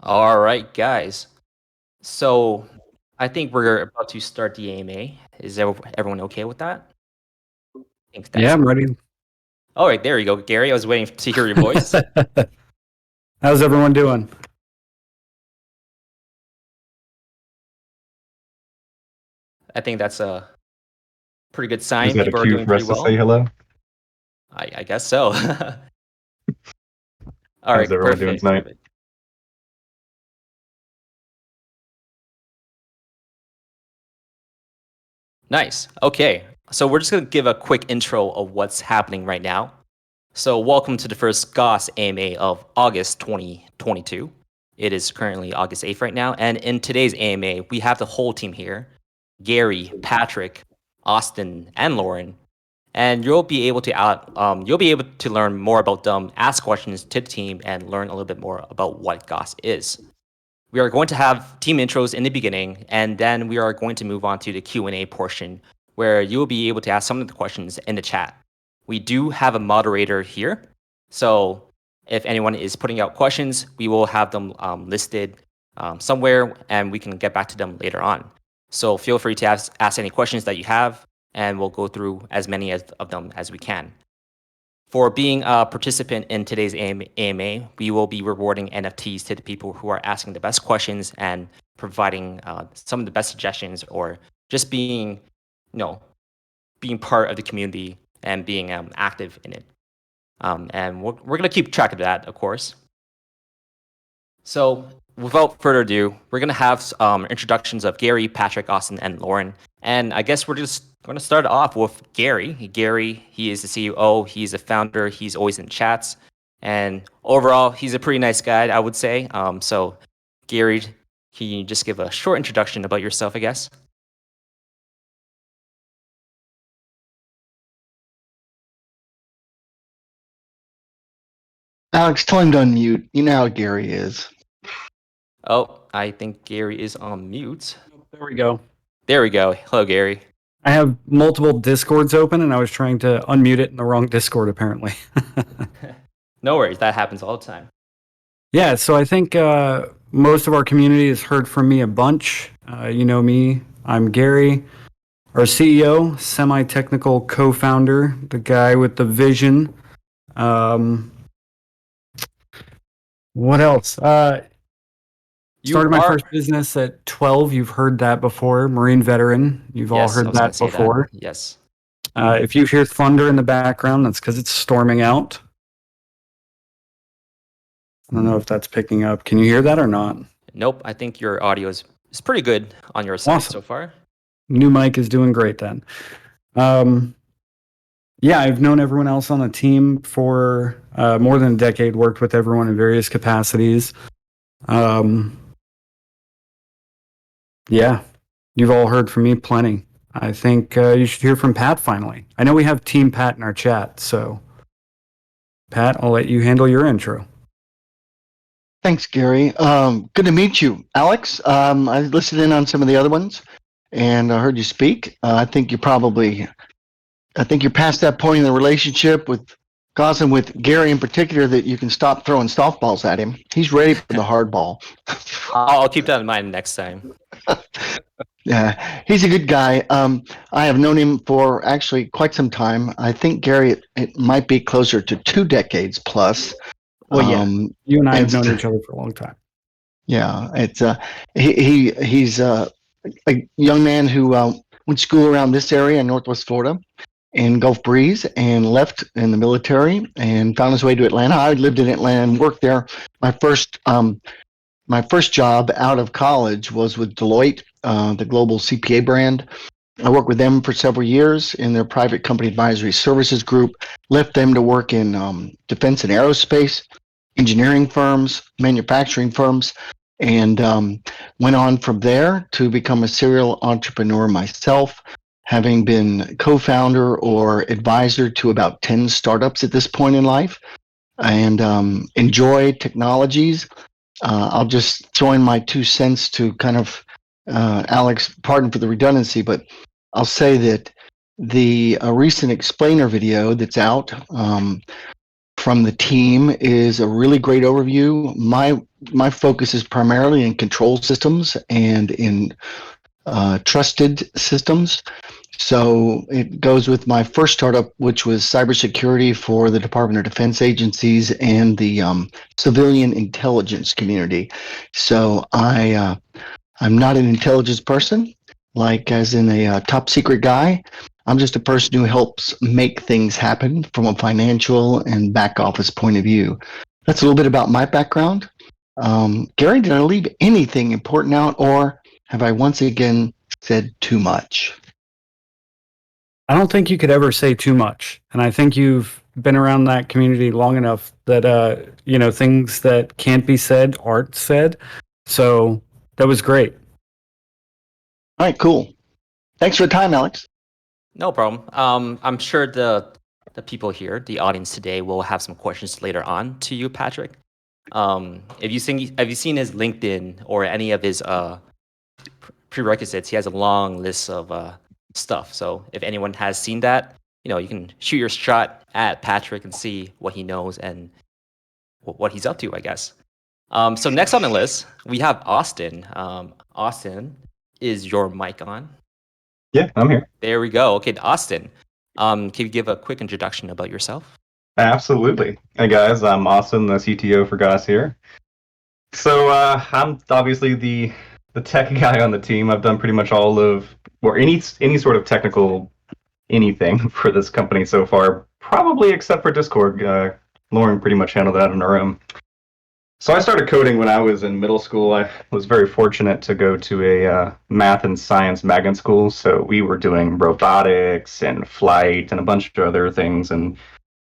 All right, guys. So I think we're about to start the AMA. Is everyone okay with that? I think Yeah, that's I'm ready. all right. There you go, Gary. I was waiting to hear your voice. How's everyone doing? I think that's a pretty good Is sign. that a People are cue doing for pretty us to say well. hello? I guess so. All How's right, everyone doing perfect. tonight? Nice. Okay. So we're just going to give a quick intro of what's happening right now. So welcome to the first Gauss AMA of August 2022. It is currently August 8th right now. And in today's AMA, we have the whole team here. Gary, Patrick, Austin, and Lauren. And you'll be able to learn more about them, ask questions to the team, and learn a little bit more about what Gauss is. We are going to have team intros in the beginning, and then we are going to move on to the Q&A portion, where you will be able to ask some of the questions in the chat. We do have a moderator here, so if anyone is putting out questions, we will have them listed somewhere, and we can get back to them later on. So feel free to ask any questions that you have, and we'll go through as many of them as we can. For being a participant in today's AMA, we will be rewarding NFTs to the people who are asking the best questions and providing some of the best suggestions, or just being, being part of the community and being active in it. And we're going to keep track of that, of course. So without further ado, we're going to have introductions of Gary, Patrick, Austin, and Lauren. And I guess we're just going to start off with Gary. Gary, he is the CEO, he's a founder, he's always in chats. And overall, he's a pretty nice guy, I would say. So Gary, can you just give a short introduction about yourself, I guess? Alex, tell him to unmute. You know how Gary is. Oh, I think Gary is on mute. There we go. There we go. Hello, Gary. I have multiple Discords open, and I was trying to unmute it in the wrong Discord, apparently. No worries. That happens all the time. Yeah, so I think most of our community has heard from me a bunch. You know me. I'm Gary, our CEO, semi-technical co-founder, the guy with the vision. What else? Started my first business at 12. You've heard that before. Marine veteran. You've all heard that before. Yes. If you hear thunder in the background, that's because it's storming out. I don't know if that's picking up. Can you hear that or not? Nope. I think your audio is pretty good on your side so far. New mic is doing great then. Yeah, I've known everyone else on the team for more than a decade, worked with everyone in various capacities. Yeah, you've all heard from me plenty. I think you should hear from Pat finally. I know we have Team Pat in our chat, so Pat, I'll let you handle your intro. Thanks, Gary. Good to meet you, Alex. I listened in on some of the other ones, and I heard you speak. I think you're past that point in the relationship with Gauss and with Gary in particular that you can stop throwing softballs at him. He's ready for the hard ball. I'll keep that in mind next time. Yeah, he's a good guy. I have known him for actually quite some time. I think, Gary, it might be closer to 2 decades plus. Well, yeah, you and I have known each other for a long time. Yeah, it's he's a young man who went to school around this area in Northwest Florida in Gulf Breeze and left in the military and found his way to Atlanta. I lived in Atlanta and worked there. My first job out of college was with Deloitte, the global CPA brand. I worked with them for several years in their private company advisory services group, left them to work in defense and aerospace, engineering firms, manufacturing firms, and went on from there to become a serial entrepreneur myself, having been co-founder or advisor to about 10 startups at this point in life, and enjoy technologies. I'll just join my 2 cents to kind of, Alex, pardon for the redundancy, but I'll say that the recent explainer video that's out from the team is a really great overview. My my focus is primarily in control systems and in trusted systems. So it goes with my first startup, which was cybersecurity for the Department of Defense agencies and the civilian intelligence community. So I'm not an intelligence person, like as in a top secret guy. I'm just a person who helps make things happen from a financial and back office point of view. That's a little bit about my background. Gary, did I leave anything important out, or have I once again said too much? I don't think you could ever say too much. And I think you've been around that community long enough that, things that can't be said aren't said. So that was great. All right, cool. Thanks for the time, Alex. No problem. I'm sure the people here, the audience today, will have some questions later on to you, Patrick. Have you seen his LinkedIn or any of his prerequisites? He has a long list of stuff. So if anyone has seen that, you can shoot your shot at Patrick and see what he knows and what he's up to, I guess. So next on the list, we have Austin. Austin, is your mic on? Yeah, I'm here. There we go. Okay, Austin, can you give a quick introduction about yourself? Absolutely. Hey guys, I'm Austin, the CTO for Gauss here. So I'm obviously the tech guy on the team. I've done pretty much all of, or any sort of technical anything for this company so far, probably except for Discord. Lauren pretty much handled that on her own. So I started coding when I was in middle school. I was very fortunate to go to a math and science magnet school. So we were doing robotics and flight and a bunch of other things and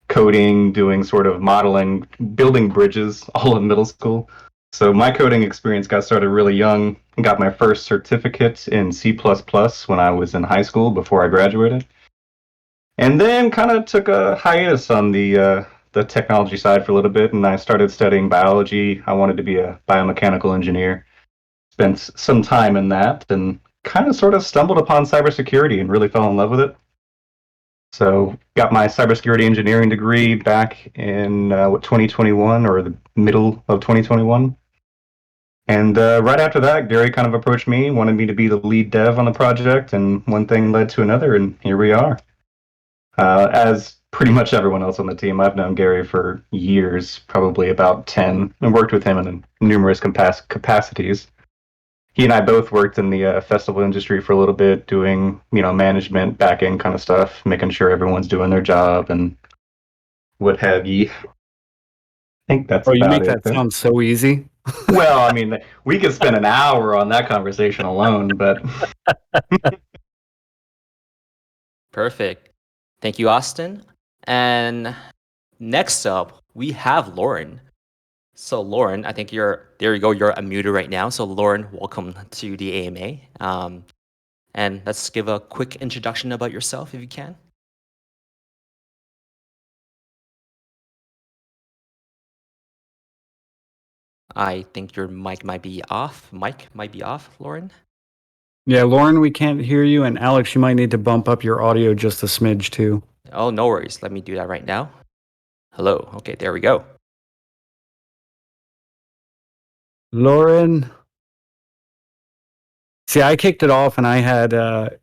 coding, doing sort of modeling, building bridges all in middle school. So my coding experience got started really young. I got my first certificate in C++ when I was in high school before I graduated. And then kind of took a hiatus on the technology side for a little bit, and I started studying biology. I wanted to be a biomechanical engineer. Spent some time in that, and kind of sort of stumbled upon cybersecurity and really fell in love with it. So got my cybersecurity engineering degree back in 2021 or the middle of 2021. And right after that, Gary kind of approached me, wanted me to be the lead dev on the project, and one thing led to another, and here we are. As pretty much everyone else on the team, I've known Gary for years, probably about 10, and worked with him in numerous capacities. He and I both worked in the festival industry for a little bit, doing management, back end kind of stuff, making sure everyone's doing their job and what have ye. I think that's you about make it. that sound so easy. Well, I mean, we could spend an hour on that conversation alone, but Perfect. Thank you, Austin. And next up, we have Lauren. So Lauren, I think there you go, you're unmuted right now. So Lauren, welcome to the AMA. And let's give a quick introduction about yourself if you can. I think your mic might be off. Lauren. Yeah, Lauren, we can't hear you. And Alex, you might need to bump up your audio just a smidge too. Oh, no worries. Let me do that right now. Hello. Okay, there we go. Lauren. See, I kicked it off and I had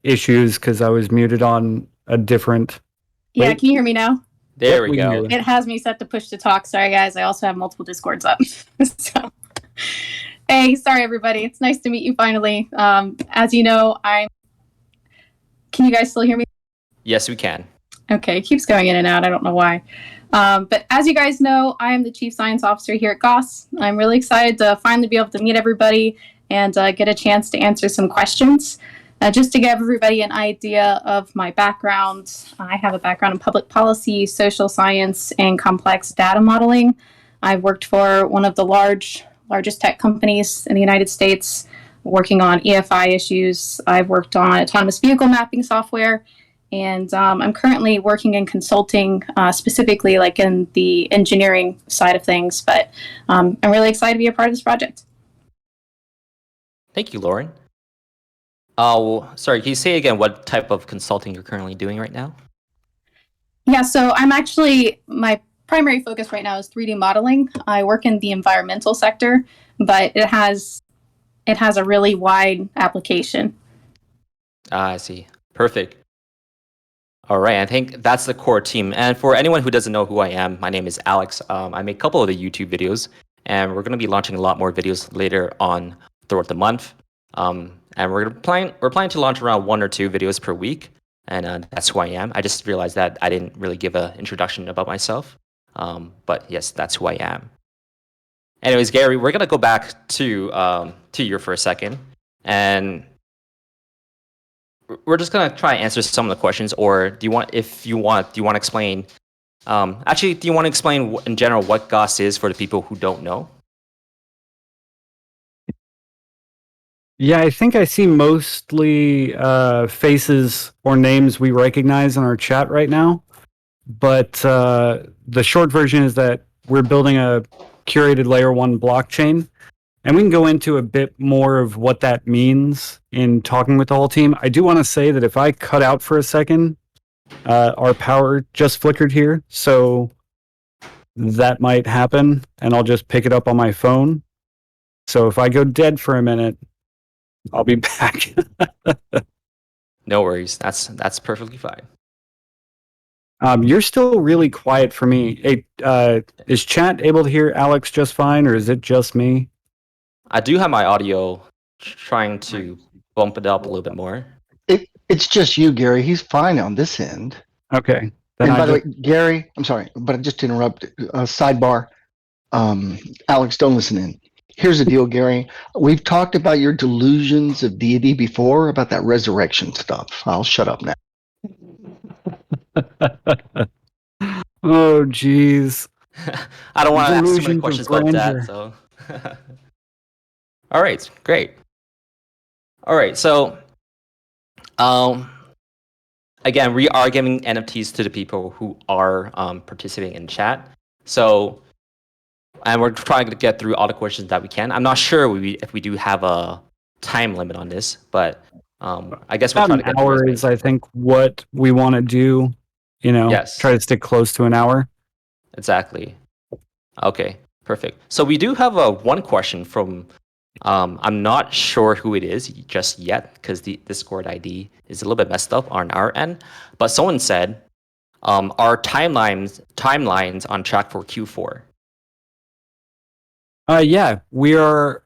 issues because I was muted on a different. Yeah, Wait. can you hear me now? There Yep, we can go. hear you. It has me set to push to talk. Sorry, guys. I also have multiple Discords up. So, hey, sorry, everybody. It's nice to meet you finally. As you know, Can you guys still hear me? Yes, we can. Okay, it keeps going in and out. I don't know why. But as you guys know, I am the Chief Science Officer here at Gauss. I'm really excited to finally be able to meet everybody and get a chance to answer some questions. Just to give everybody an idea of my background, I have a background in public policy, social science, and complex data modeling. I've worked for one of the largest tech companies in the United States, working on EFI issues. I've worked on autonomous vehicle mapping software, and I'm currently working in consulting, specifically like in the engineering side of things. But I'm really excited to be a part of this project. Thank you, Lauren. Oh, sorry, can you say again what type of consulting you're currently doing right now? Yeah, so my primary focus right now is 3D modeling. I work in the environmental sector, but it has a really wide application. I see. Perfect. All right, I think that's the core team. And for anyone who doesn't know who I am, my name is Alex. I make a couple of the YouTube videos, and we're going to be launching a lot more videos later on throughout the month. And we're planning to launch around 1 or 2 videos per week, and that's who I am. I just realized that I didn't really give an introduction about myself, but yes, that's who I am. Anyways, Gary, we're going to go back to you for a second, and we're just gonna try and answer some of the questions, or do you want to explain? Actually, do you want to explain in general what Gauss is for the people who don't know? Yeah, I think I see mostly faces or names we recognize in our chat right now. But the short version is that we're building a curated layer 1 blockchain. And we can go into a bit more of what that means in talking with the whole team. I do want to say that if I cut out for a second, our power just flickered here. So that might happen, and I'll just pick it up on my phone. So if I go dead for a minute, I'll be back. No worries. That's perfectly fine. You're still really quiet for me. Hey, is chat able to hear Alex just fine, or is it just me? I do have my audio trying to bump it up a little bit more. It's just you, Gary. He's fine on this end. Okay. And by the way, Gary, I'm sorry, but just to interrupt, sidebar, Alex, don't listen in. Here's the deal, Gary. We've talked about your delusions of deity before, about that resurrection stuff. I'll shut up now. Oh, geez. I don't want to ask too many questions about that. So, all right, great. All right, so, again, we are giving NFTs to the people who are participating in chat. So, and we're trying to get through all the questions that we can. I'm not sure if we do have a time limit on this, but I guess we'll try to get an hour is, I think, what we want to do. You know, yes. Try to stick close to an hour. Exactly. Okay, perfect. So we do have one question from, I'm not sure who it is just yet because the Discord ID is a little bit messed up on our end. But someone said, are timelines on track for Q4? Yeah, we were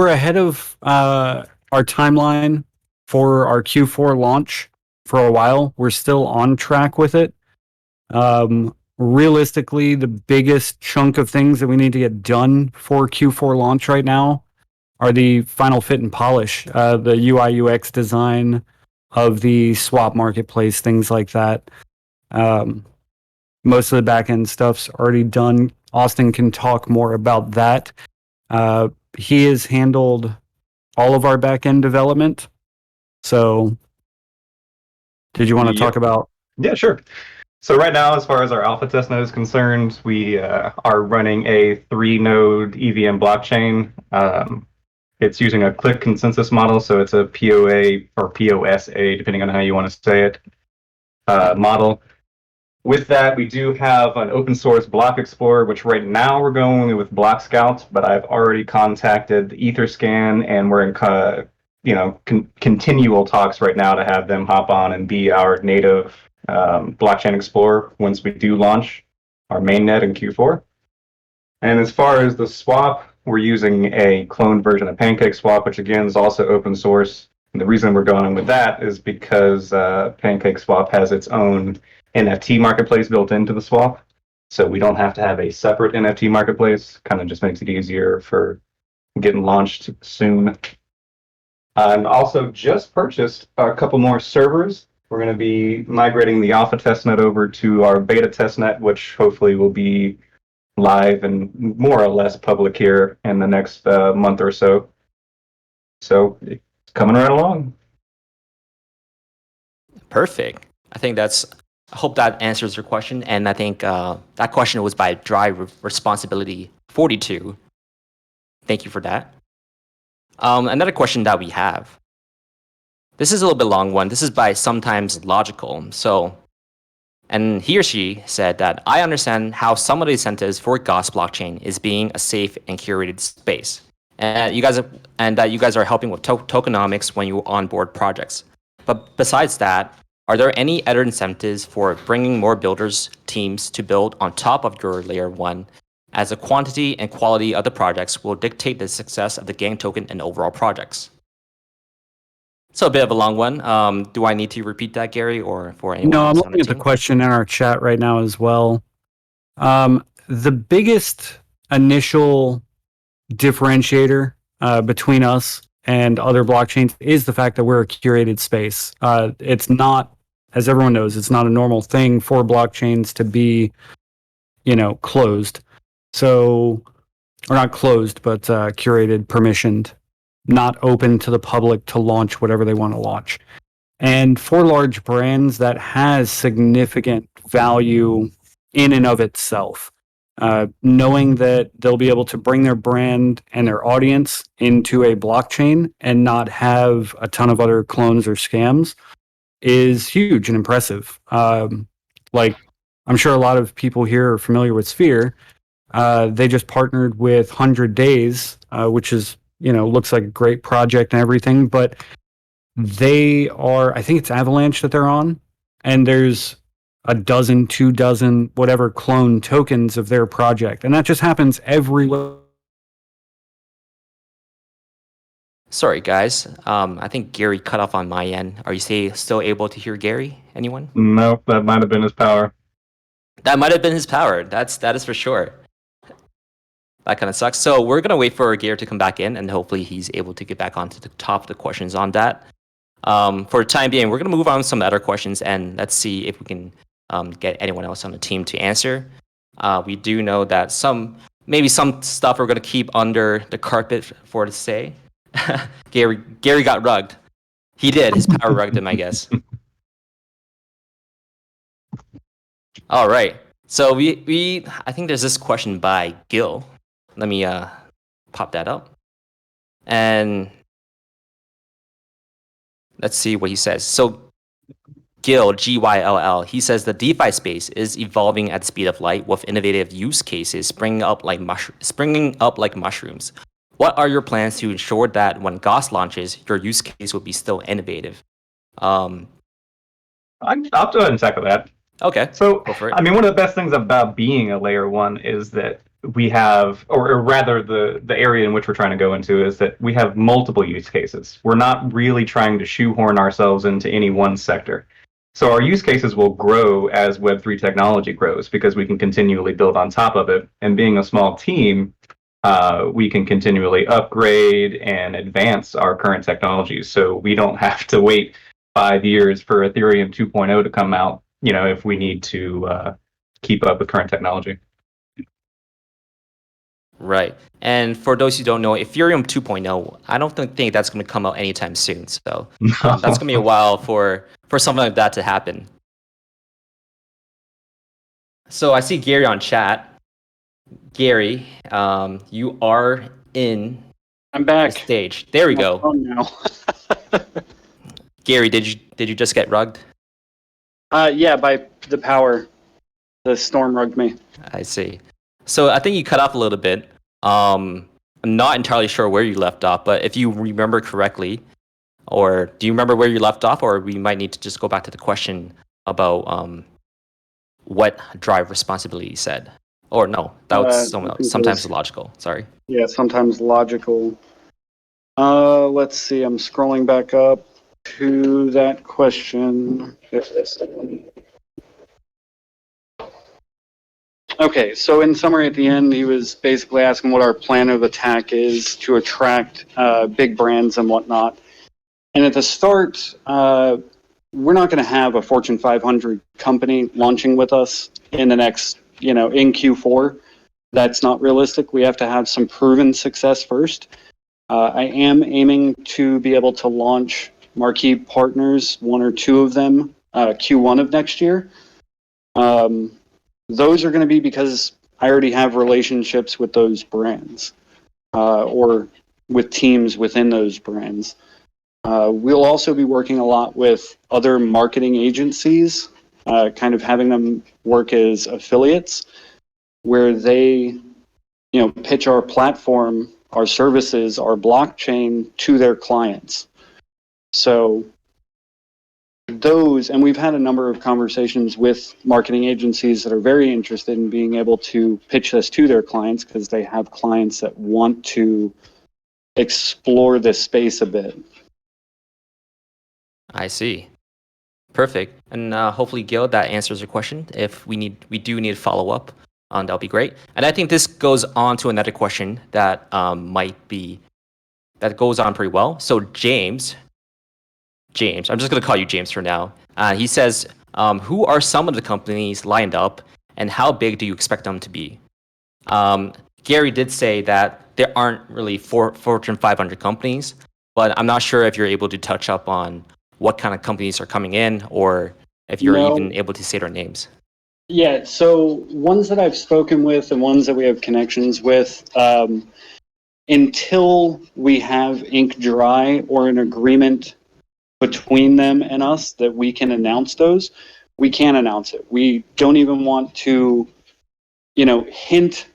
ahead of our timeline for our Q4 launch for a while. We're still on track with it. Realistically, the biggest chunk of things that we need to get done for Q4 launch right now are the final fit and polish, the UI UX design of the swap marketplace, things like that. Most of the back-end stuff's already done. Austin can talk more about that. He has handled all of our back-end development. So, did you want to talk about? Yeah, sure. So right now, as far as our alpha test node is concerned, we are running a 3-node EVM blockchain. It's using a click consensus model, so it's a POA or POSA, depending on how you want to say it, model. With that, we do have an open source block explorer, which right now we're going with Block Scout, but I've already contacted Etherscan, and we're in continual talks right now to have them hop on and be our native blockchain explorer once we do launch our mainnet in Q4. And as far as the swap, we're using a cloned version of PancakeSwap, which again is also open source. And the reason we're going with that is because PancakeSwap has its own NFT marketplace built into the swap. So we don't have to have a separate NFT marketplace. Kind of just makes it easier for getting launched soon. And also just purchased a couple more servers. We're going to be migrating the alpha testnet over to our beta testnet, which hopefully will be live and more or less public here in the next month or so. So it's coming right along. Perfect. I hope that answers your question. And I think that question was by Dry Responsibility 42. Thank you for that. Another question that we have. This is a little bit long one. This is by Sometimes Logical. And he or she said that I understand how some of the incentives for Gauss blockchain is being a safe and curated space and that you guys are helping with tokenomics when you onboard projects. But besides that, are there any other incentives for bringing more builders teams to build on top of your layer 1, as the quantity and quality of the projects will dictate the success of the gang token and overall projects? So a bit of a long one. Do I need to repeat that, Gary, or for anyone No, I'm else on looking the at the team? question in our chat right now as well. The biggest initial differentiator between us and other blockchains is the fact that we're a curated space. It's not, as everyone knows, it's not a normal thing for blockchains to be, closed. So, or not closed, but curated, permissioned, not open to the public to launch whatever they want to launch. And for large brands, that has significant value in and of itself. Knowing that they'll be able to bring their brand and their audience into a blockchain and not have a ton of other clones or scams is huge and impressive. Like, I'm sure a lot of people here are familiar with Sphere. They just partnered with 100 Days, which is, looks like a great project and everything, but they are, I think it's Avalanche that they're on, and there's a dozen, 2 dozen, whatever clone tokens of their project. And that just happens everywhere. Sorry, guys. I think Gary cut off on my end. Are you still able to hear Gary? Anyone? Nope, that might have been his power. That might have been his power. That is for sure. That kind of sucks. So we're gonna wait for Gary to come back in, and hopefully he's able to get back onto the top of the questions on that. For the time being, we're gonna move on to some other questions, and let's see if we can get anyone else on the team to answer. We do know that maybe some stuff we're gonna keep under the carpet for to say. Gary got rugged. He did. His power rugged him, I guess. All right. So I think there's this question by Gil. Let me pop that up. And let's see what he says. So Gil, Gyll, he says the DeFi space is evolving at the speed of light with innovative use cases springing up like mushrooms. What are your plans to ensure that when Gauss launches, your use case will be still innovative? I'll go ahead and tackle that. Okay. So, go for it. I mean, one of the best things about being a layer 1 is that we have, or rather the area in which we're trying to go into is that we have multiple use cases. We're not really trying to shoehorn ourselves into any one sector. So our use cases will grow as Web3 technology grows because we can continually build on top of it. And being a small team, we can continually upgrade and advance our current technologies. So we don't have to wait 5 years for Ethereum 2.0 to come out, if we need to keep up with current technology. Right. And for those who don't know, Ethereum 2.0, I don't think that's going to come out anytime soon. So that's going to be a while for something like that to happen. So I see Gary on chat. Gary, you are in I'm back. the stage. There we go. Oh, no. Gary, did you just get rugged? Yeah, by the power. The storm rugged me. I see. So I think you cut off a little bit. I'm not entirely sure where you left off, but if you remember correctly, or do you remember where you left off, or we might need to just go back to the question about what drive responsibility said? Or no, that was sometimes logical. Sorry. Yeah, sometimes logical. Let's see. I'm scrolling back up to that question. Okay, so in summary, at the end, he was basically asking what our plan of attack is to attract big brands and whatnot. And at the start, we're not going to have a Fortune 500 company launching with us in the next, in Q4. That's not realistic. We have to have some proven success first. I am aiming to be able to launch marquee partners, 1 or 2 of them, Q1 of next year. Those are going to be because I already have relationships with those brands or with teams within those brands. We'll also be working a lot with other marketing agencies, kind of having them work as affiliates, where they, pitch our platform our services, our blockchain to their clients. So those, and we've had a number of conversations with marketing agencies that are very interested in being able to pitch this to their clients because they have clients that want to explore this space a bit. I see. Perfect. And hopefully, Gil, that answers your question. If we do need to follow up, that'll be great. And I think this goes on to another question that that goes on pretty well. So James, I'm just going to call you James for now. He says, who are some of the companies lined up, and how big do you expect them to be? Gary did say that there aren't really Fortune 500 companies, but I'm not sure if you're able to touch up on what kind of companies are coming in, or if you're even able to say their names. Yeah, so ones that I've spoken with and ones that we have connections with, until we have ink dry or an agreement between them and us that we can announce those, we can't announce it. We don't even want to, hint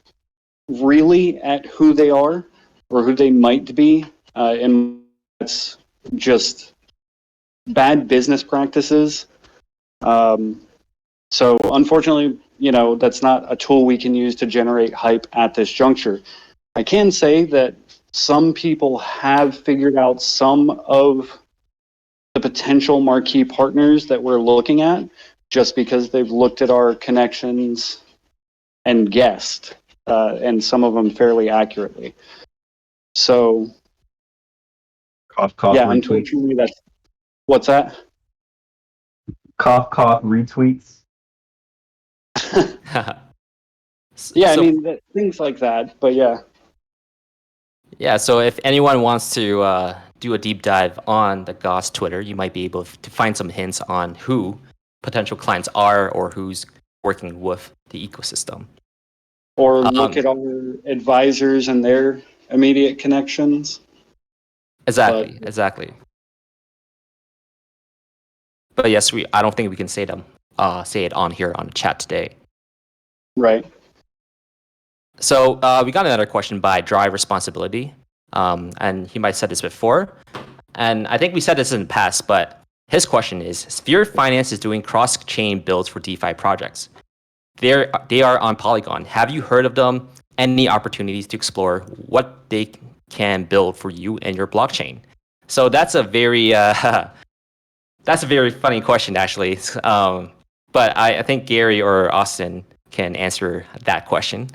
really at who they are or who they might be, and that's just bad business practices. So unfortunately, that's not a tool we can use to generate hype at this juncture. I can say that some people have figured out some of the potential marquee partners that we're looking at just because they've looked at our connections and guessed, and some of them fairly accurately. So, Cough, yeah, retweets. unfortunately, what's that? Cough, retweets. Yeah, so, I mean, things like that, but yeah. Yeah, so if anyone wants to do a deep dive on the Gauss Twitter, you might be able to find some hints on who potential clients are or who's working with the ecosystem. Or look at our advisors and their immediate connections. Exactly. But yes, I don't think we can say it on here on the chat today. Right. So we got another question by Drive Responsibility, and he might have said this before, and I think we said this in the past, but his question is, Sphere Finance is doing cross-chain builds for DeFi projects. They are on Polygon. Have you heard of them? Any opportunities to explore what they can build for you and your blockchain? So that's a very funny question, actually. But I think Gary or Austin can answer that question.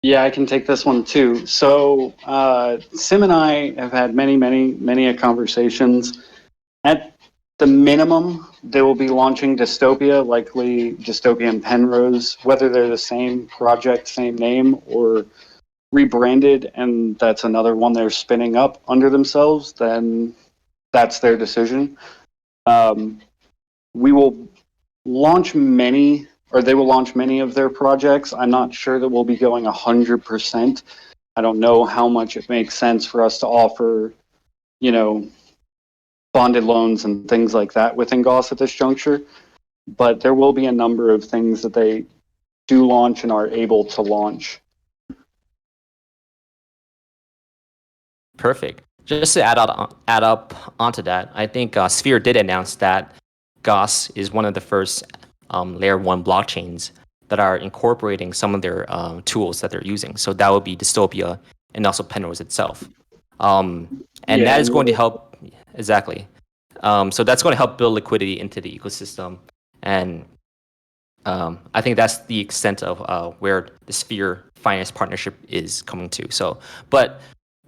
Yeah, I can take this one too. So Sim and I have had many conversations. At the minimum, they will be launching Dystopia, likely Dystopia and Penrose, whether they're the same project, same name, or rebranded, and that's another one they're spinning up under themselves, then that's their decision. We will launch many, or they will launch many of their projects. I'm not sure that we'll be going 100%. I don't know how much it makes sense for us to offer, bonded loans and things like that within Gauss at this juncture. But there will be a number of things that they do launch and are able to launch. Perfect. Just to add up onto that, I think Sphere did announce that Gauss is one of the first layer 1 blockchains that are incorporating some of their tools that they're using. So that would be Dystopia and also Penrose itself. That is going to help, exactly. So that's going to help build liquidity into the ecosystem. And I think that's the extent of where the Sphere Finance partnership is coming to. So, but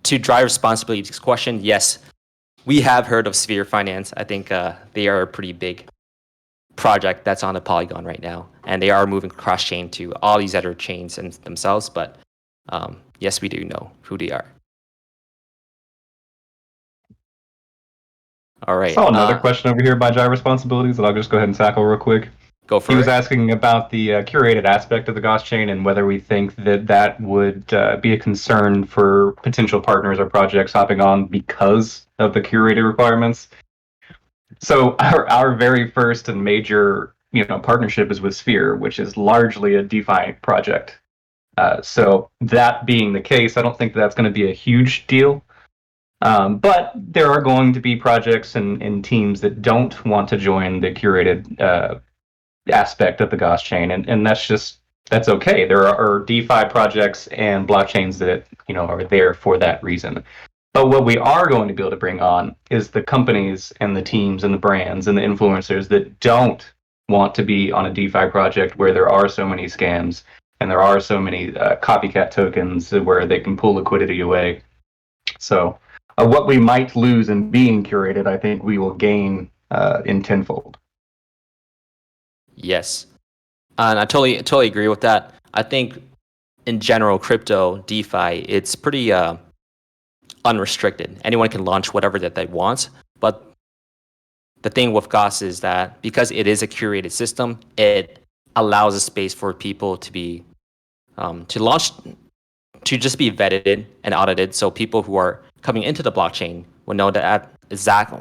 to Drive Responsibility's question, yes, we have heard of Sphere Finance. I think they are a pretty big project that's on the Polygon right now, and they are moving cross-chain to all these other chains and themselves. But yes, we do know who they are. All right. I saw another question over here by Drive Responsibilities that I'll just go ahead and tackle real quick. Go for it. He was asking about the curated aspect of the Gauss chain and whether we think that would be a concern for potential partners or projects hopping on because of the curated requirements. So our very first and major partnership is with Sphere, which is largely a DeFi project. So that being the case, I don't think that's going to be a huge deal. But there are going to be projects and teams that don't want to join the curated aspect of the Gauss chain, and that's okay. There are DeFi projects and blockchains that are there for that reason. But what we are going to be able to bring on is the companies and the teams and the brands and the influencers that don't want to be on a DeFi project where there are so many scams and there are so many copycat tokens where they can pull liquidity away. So what we might lose in being curated, I think we will gain in tenfold. Yes, and I totally agree with that. I think in general, crypto DeFi, it's pretty unrestricted. Anyone can launch whatever that they want. But the thing with Gauss is that because it is a curated system, it allows a space for people to be to launch, to just be vetted and audited. So people who are coming into the blockchain will know that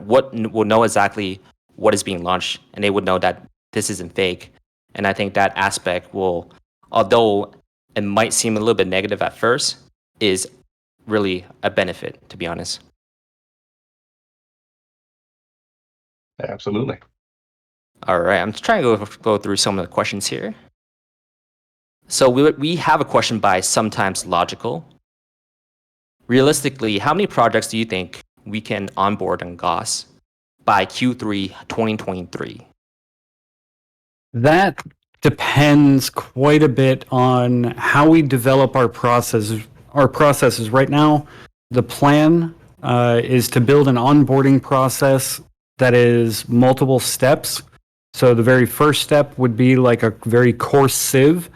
will know exactly what is being launched, and they would know that this isn't fake. And I think that aspect will, although it might seem a little bit negative at first, is really a benefit, to be honest. Absolutely. All right, I'm trying to go through some of the questions here. So we have a question by Sometimes Logical. Realistically, how many projects do you think we can onboard on Gauss by Q3 2023? That depends quite a bit on how we develop our processes. Our processes right now, the plan is to build an onboarding process that is multiple steps. So the very first step would be like a very coarse sieve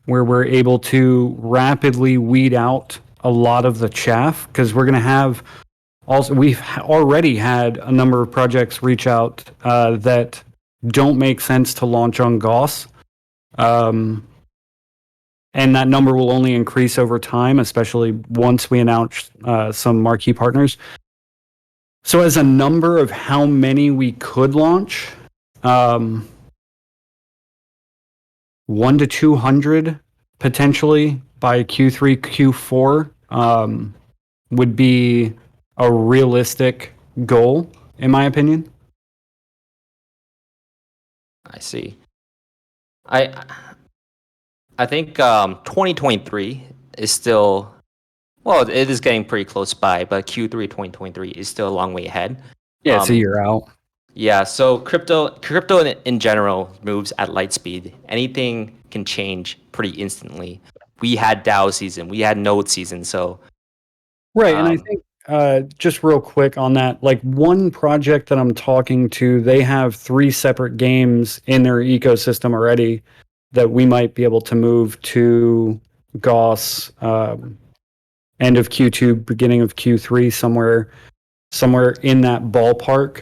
where we're able to rapidly weed out a lot of the chaff, because we're going to have also, we've already had a number of projects reach out that don't make sense to launch on Gauss. And that number will only increase over time, especially once we announce some marquee partners. So as a number of how many we could launch, 1 to 200 potentially by Q3, Q4 would be a realistic goal, in my opinion. I see. I think 2023 is still, well, it is getting pretty close by, but Q3 2023 is still a long way ahead. Yeah, it's a year out. Yeah, so crypto in general moves at light speed. Anything can change pretty instantly. We had DAO season, we had node season, so right. And I think just real quick on that, like one project that I'm talking to, they have 3 separate games in their ecosystem already that we might be able to move to Gauss end of Q2, beginning of Q3, somewhere in that ballpark.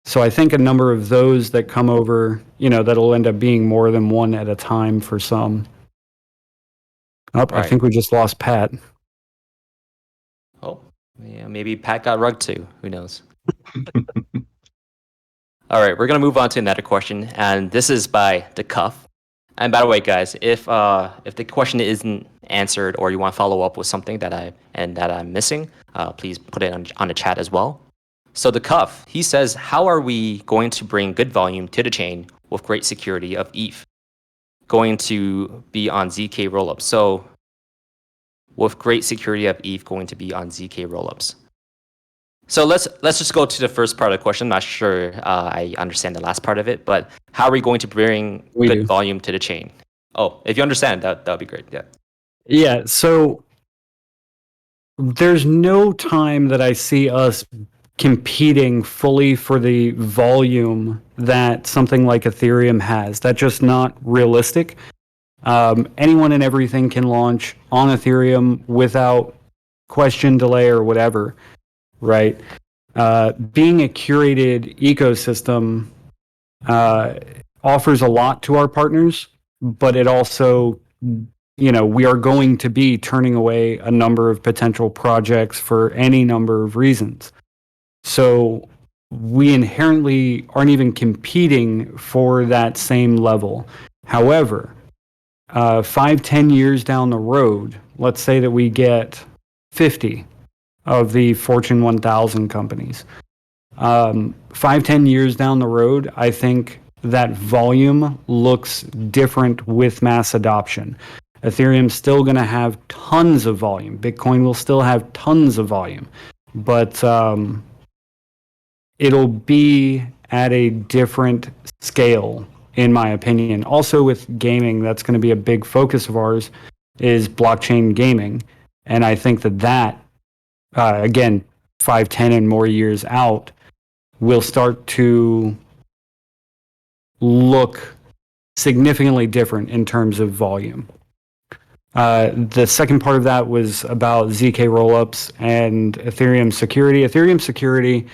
So I think a number of those that come over, that'll end up being more than one at a time for some. Oh, Right. I think we just lost Pat. Oh, yeah, maybe Pat got rugged too. Who knows? All right, we're gonna move on to another question, and this is by the Cuff. And by the way, guys, if the question isn't answered or you want to follow up with something that I'm missing, please put it on the chat as well. So the Cuff, he says, how are we going to bring good volume to the chain with great security of ETH? Going to be on ZK rollups. So with great security of ETH going to be on ZK rollups. So let's just go to the first part of the question. I'm not sure I understand the last part of it, but how are we going to bring good volume to the chain? Oh, if you understand, that would be great. Yeah. Yeah, so there's no time that I see us competing fully for the volume that something like Ethereum has. That's just not realistic. Anyone and everything can launch on Ethereum without question, delay, or whatever, right? Being a curated ecosystem offers a lot to our partners, but it also, we are going to be turning away a number of potential projects for any number of reasons. So we inherently aren't even competing for that same level. However, 5-10 years down the road, let's say that we get 50 of the Fortune 1000 companies. 5-10 years down the road, I think that volume looks different with mass adoption. Ethereum's still going to have tons of volume. Bitcoin will still have tons of volume, but it'll be at a different scale, in my opinion. Also with gaming, that's going to be a big focus of ours, is blockchain gaming. And I think that again, 5-10 and more years out, will start to look significantly different in terms of volume. The second part of that was about ZK rollups and Ethereum security. Ethereum security,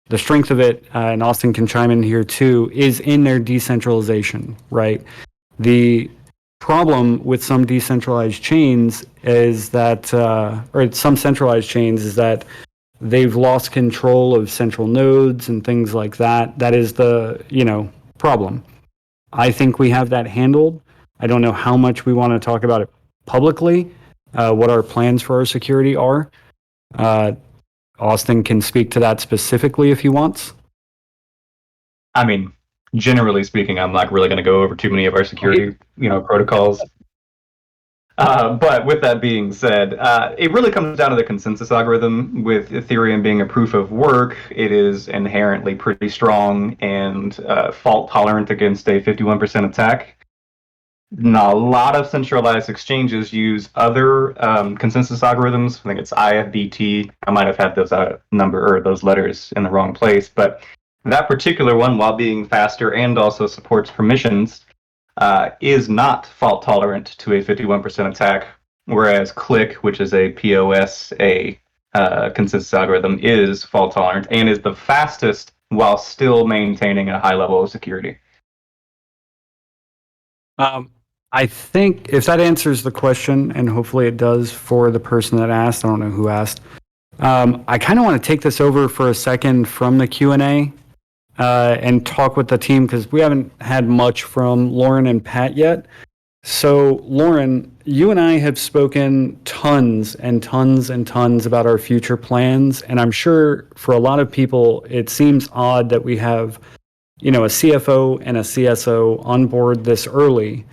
the strength of it, and Austin can chime in here too, is in their decentralization, right? The problem with some decentralized chains is that, or some centralized chains, is that they've lost control of central nodes and things like that. That is the, problem. I think we have that handled. I don't know how much we want to talk about it publicly, what our plans for our security are. Austin can speak to that specifically if he wants. I mean, generally speaking, I'm not really going to go over too many of our security, protocols. But with that being said, it really comes down to the consensus algorithm. With Ethereum being a proof of work, it is inherently pretty strong and fault tolerant against a 51% attack. Now, a lot of centralized exchanges use other consensus algorithms. I think it's IFBT. I might have had those those letters in the wrong place, but that particular one, while being faster and also supports permissions, is not fault tolerant to a 51% attack, whereas Click, which is a POS, consensus algorithm, is fault tolerant and is the fastest while still maintaining a high level of security. I think if that answers the question, and hopefully it does for the person that asked, I don't know who asked, I kind of want to take this over for a second from the Q&A and talk with the team, because we haven't had much from Lauren and Pat yet. So Lauren, you and I have spoken tons and tons and tons about our future plans, and I'm sure for a lot of people it seems odd that we have, a CFO and a CSO on board this early.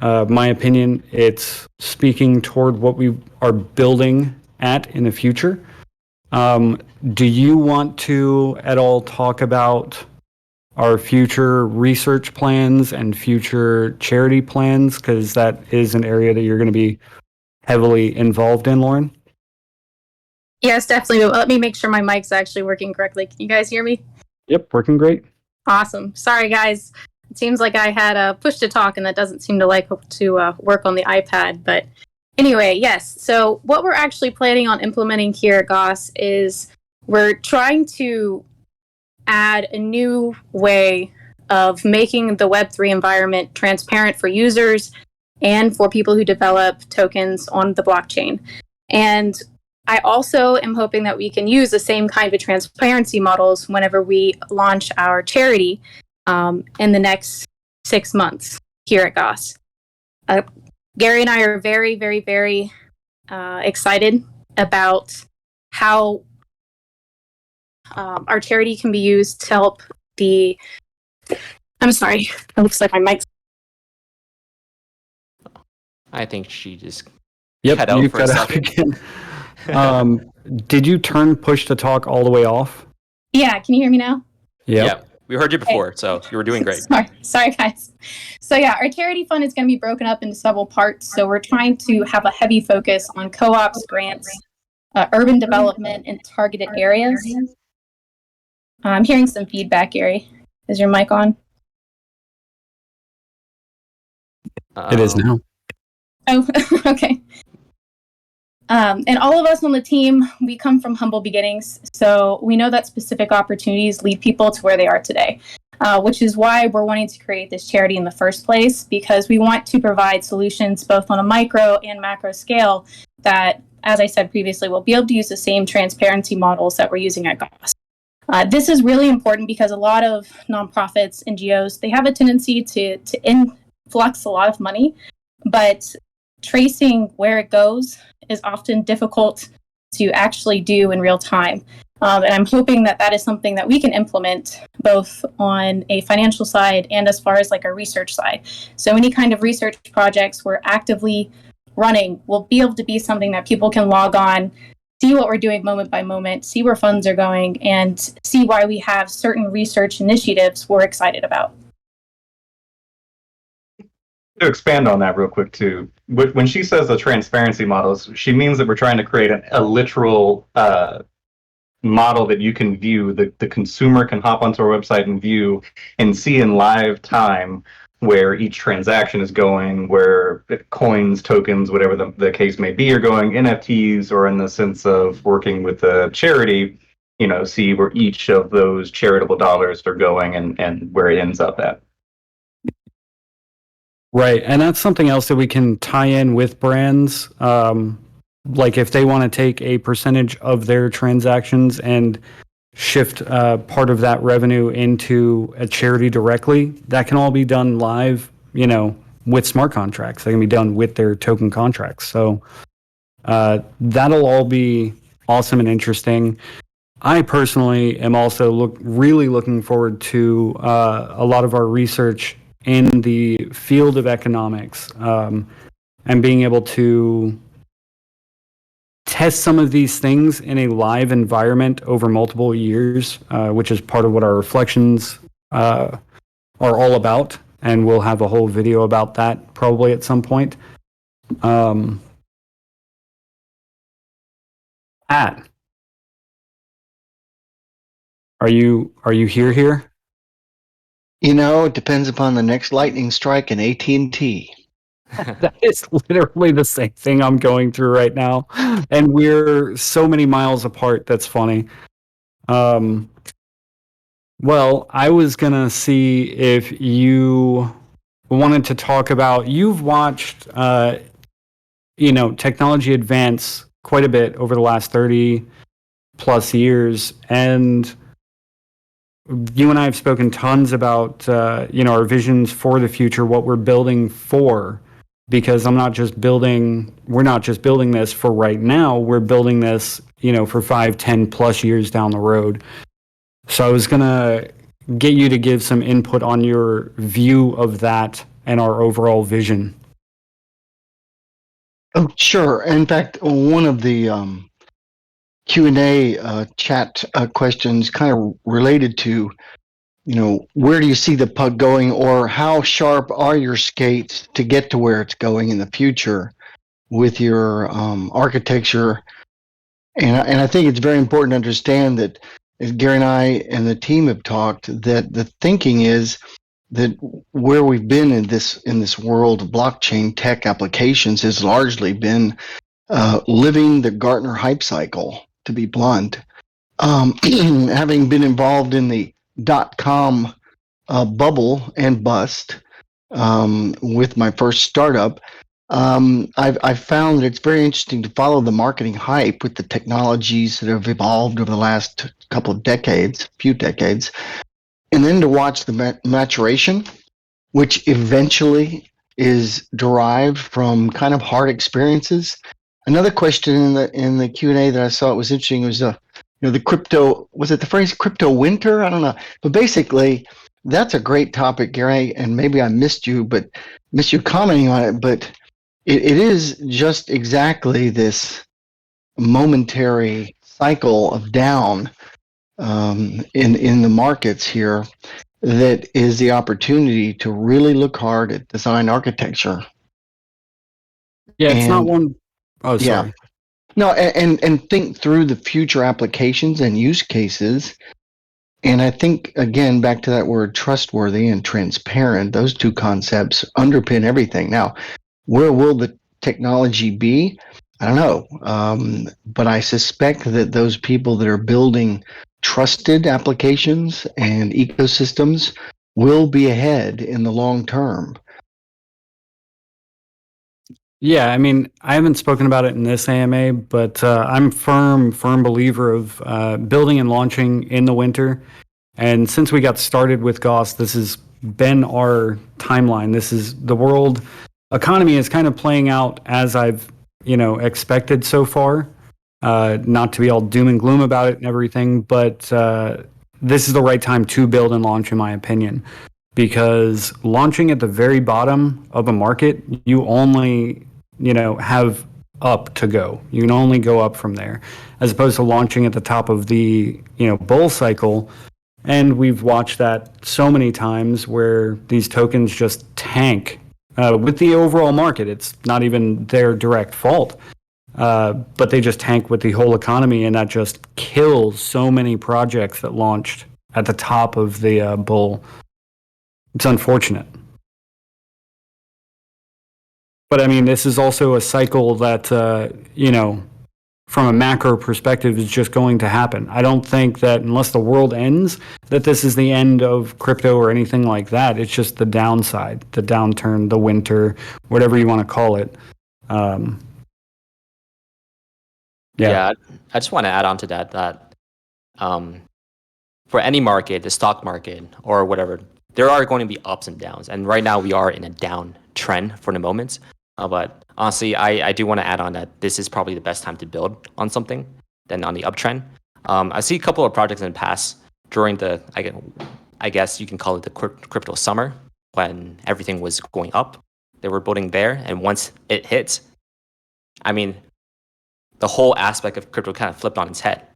My opinion, it's speaking toward what we are building at in the future. Do you want to at all talk about our future research plans and future charity plans? Because that is an area that you're going to be heavily involved in, Lauren. Yes, definitely. Let me make sure my mic's actually working correctly. Can you guys hear me? Yep, working great. Awesome. Sorry, guys. It seems like I had a push to talk, and that doesn't seem to work on the iPad. But anyway, yes. So what we're actually planning on implementing here at Gauss is we're trying to add a new way of making the Web3 environment transparent for users and for people who develop tokens on the blockchain. And I also am hoping that we can use the same kind of transparency models whenever we launch our charity in the next 6 months here at Gauss. Gary and I are very, very, very excited about how our charity can be used to help the... I'm sorry, it looks like my mic's... I think she just Yep, cut out you for cut a out second. again. Did you turn push to talk all the way off? Yeah, can you hear me now? Yep. Yeah, we heard you before, so you were doing great. Sorry, guys. So yeah, our charity fund is going to be broken up into several parts. So we're trying to have a heavy focus on co-ops, grants, urban development, and targeted areas. I'm hearing some feedback, Gary. Is your mic on? It is now. Oh, okay. And all of us on the team, we come from humble beginnings, so we know that specific opportunities lead people to where they are today, which is why we're wanting to create this charity in the first place, because we want to provide solutions both on a micro and macro scale that, as I said previously, will be able to use the same transparency models that we're using at Gauss. This is really important because a lot of nonprofits, NGOs, they have a tendency to influx a lot of money but tracing where it goes is often difficult to actually do in real time. And I'm hoping that that is something that we can implement both on a financial side and as far as like a research side. So any kind of research projects we're actively running will be able to be something that people can log on, see what we're doing moment by moment, see where funds are going, and see why we have certain research initiatives we're excited about. To expand on that real quick too, when she says the transparency models, she means that we're trying to create a literal model that you can view. The consumer can hop onto our website and view and see in live time where each transaction is going, where coins, tokens, whatever the case may be, are going, NFTs, or in the sense of working with a charity, see where each of those charitable dollars are going and where it ends up at. Right, and that's something else that we can tie in with brands. Like if they want to take a percentage of their transactions and shift part of that revenue into a charity directly, that can all be done live, with smart contracts. They can be done with their token contracts. So that'll all be awesome and interesting. I personally am also really looking forward to a lot of our research in the field of economics, and being able to test some of these things in a live environment over multiple years, which is part of what our reflections are all about. And we'll have a whole video about that probably at some point. Pat, are you here? It depends upon the next lightning strike in AT&T. That is literally the same thing I'm going through right now, and we're so many miles apart. That's funny. Well, I was gonna see if you wanted to talk about. You've watched, technology advance quite a bit over the last 30 plus years, and you and I have spoken tons about our visions for the future, what we're building for. Because we're not just building this for right now, we're building this, for 5, 10 plus years down the road. So I was gonna get you to give some input on your view of that and our overall vision. Oh, sure. In fact, one of the Q&A chat questions kind of related to, where do you see the puck going, or how sharp are your skates to get to where it's going in the future with your architecture? And I think it's very important to understand that, as Gary and I and the team have talked, that the thinking is that where we've been in this world of blockchain tech applications has largely been living the Gartner hype cycle, to be blunt. Having been involved in the .com bubble and bust with my first startup, I've found that it's very interesting to follow the marketing hype with the technologies that have evolved over the last few decades, and then to watch the maturation, which eventually is derived from kind of hard experiences. Another question in the Q&A that I saw was interesting was the crypto, was it the phrase crypto winter? I don't know. But basically, that's a great topic, Gary, and maybe I missed you commenting on it, but it is just exactly this momentary cycle of down in the markets here that is the opportunity to really look hard at design architecture. Yeah, it's not one. Oh, sorry. Yeah. No, and think through the future applications and use cases. And I think, again, back to that word trustworthy and transparent, those two concepts underpin everything. Now, where will the technology be? I don't know. But I suspect that those people that are building trusted applications and ecosystems will be ahead in the long term. Yeah, I mean, I haven't spoken about it in this AMA, but I'm firm believer of building and launching in the winter. And since we got started with Gauss, this has been our timeline. This is the world economy is kind of playing out as I've, expected so far. Not to be all doom and gloom about it and everything, but this is the right time to build and launch, in my opinion, because launching at the very bottom of a market, you only, have up to go. You can only go up from there, as opposed to launching at the top of the, bull cycle. And we've watched that so many times where these tokens just tank with the overall market. It's not even their direct fault. But they just tank with the whole economy, and that just kills so many projects that launched at the top of the bull. It's unfortunate. But I mean, this is also a cycle that, from a macro perspective, is just going to happen. I don't think that unless the world ends, that this is the end of crypto or anything like that. It's just the downside, the downturn, the winter, whatever you want to call it. Yeah, I just want to add on to that for any market, the stock market or whatever, there are going to be ups and downs. And right now we are in a down trend for the moment. But honestly, I do want to add on that this is probably the best time to build on something than on the uptrend. I see a couple of projects in the past during the, I guess you can call it the crypto summer, when everything was going up. They were building there. And once it hits, I mean, the whole aspect of crypto kind of flipped on its head.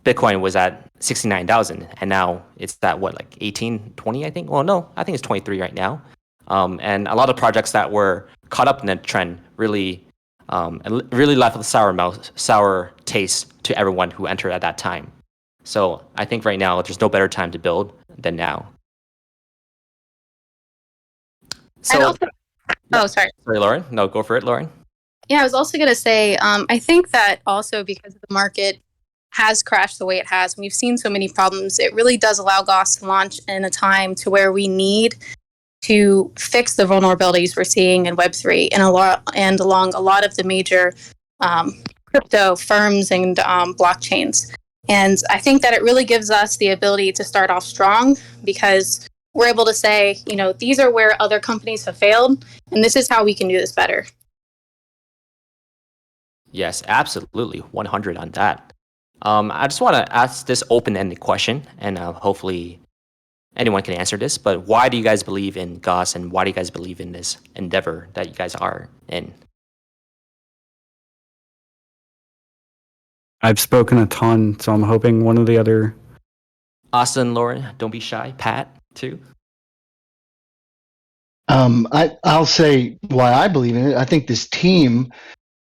Bitcoin was at 69,000 and now it's at what, like 18, 20, I think? Well, no, I think it's 23 right now. And a lot of projects that were caught up in that trend really left a sour taste to everyone who entered at that time. So I think right now there's no better time to build than now. So, sorry. Sorry, Lauren. No, go for it, Lauren. Yeah, I was also going to say, I think that also because the market has crashed the way it has, and we've seen so many problems, it really does allow Gauss to launch in a time to where we need to fix the vulnerabilities we're seeing in Web3 and along a lot of the major crypto firms and blockchains. And I think that it really gives us the ability to start off strong because we're able to say, these are where other companies have failed, and this is how we can do this better. Yes, absolutely, 100 on that. I just want to ask this open-ended question, and hopefully anyone can answer this, but why do you guys believe in Gauss, and why do you guys believe in this endeavor that you guys are in? I've spoken a ton, so I'm hoping one of the other... Austin, Lauren, don't be shy. Pat, too? I'll say why I believe in it. I think this team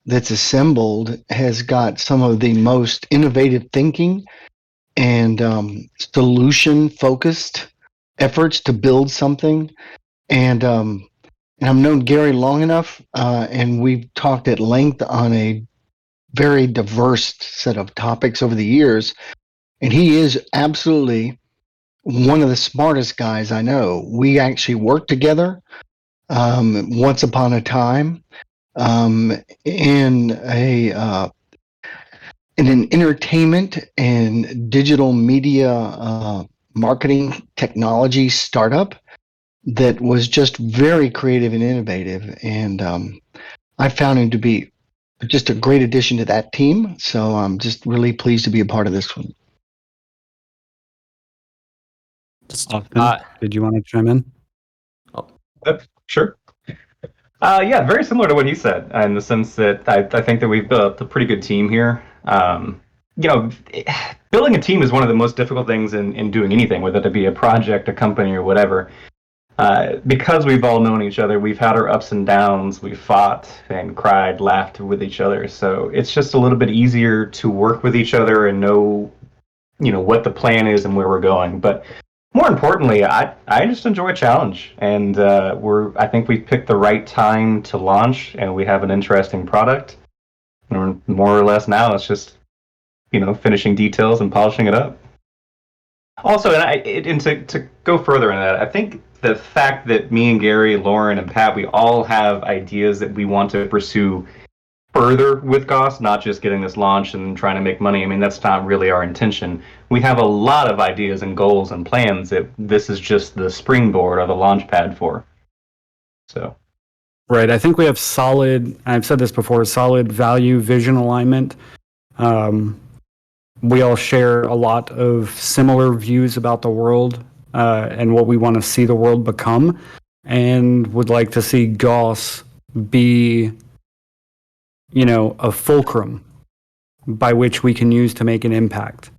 that's assembled has got some of the most innovative thinking and solution-focused efforts to build something. And I've known Gary long enough, and we've talked at length on a very diverse set of topics over the years. And he is absolutely one of the smartest guys I know. We actually worked together once upon a time in an entertainment and digital media marketing technology startup that was just very creative and innovative. And I found him to be just a great addition to that team. So I'm just really pleased to be a part of this one. Austin, did you want to chime in? Sure. Yeah, very similar to what he said, in the sense that I think that we've built a pretty good team here. Building a team is one of the most difficult things in doing anything, whether it be a project, a company, or whatever. Because we've all known each other, we've had our ups and downs, we've fought and cried, laughed with each other. So it's just a little bit easier to work with each other and know, what the plan is and where we're going. But more importantly, I just enjoy a challenge, and I think we picked the right time to launch, and we have an interesting product. Or more or less now, it's just finishing details and polishing it up. Also, and to go further in that, I think the fact that me and Gary, Lauren, and Pat, we all have ideas that we want to pursue further with Gauss, not just getting this launched and trying to make money. I mean, that's not really our intention. We have a lot of ideas and goals and plans that this is just the springboard or the launch pad for. So Right. I think we have solid, I've said this before, solid value vision alignment. We all share a lot of similar views about the world and what we want to see the world become, and would like to see Gauss be, a fulcrum by which we can use to make an impact.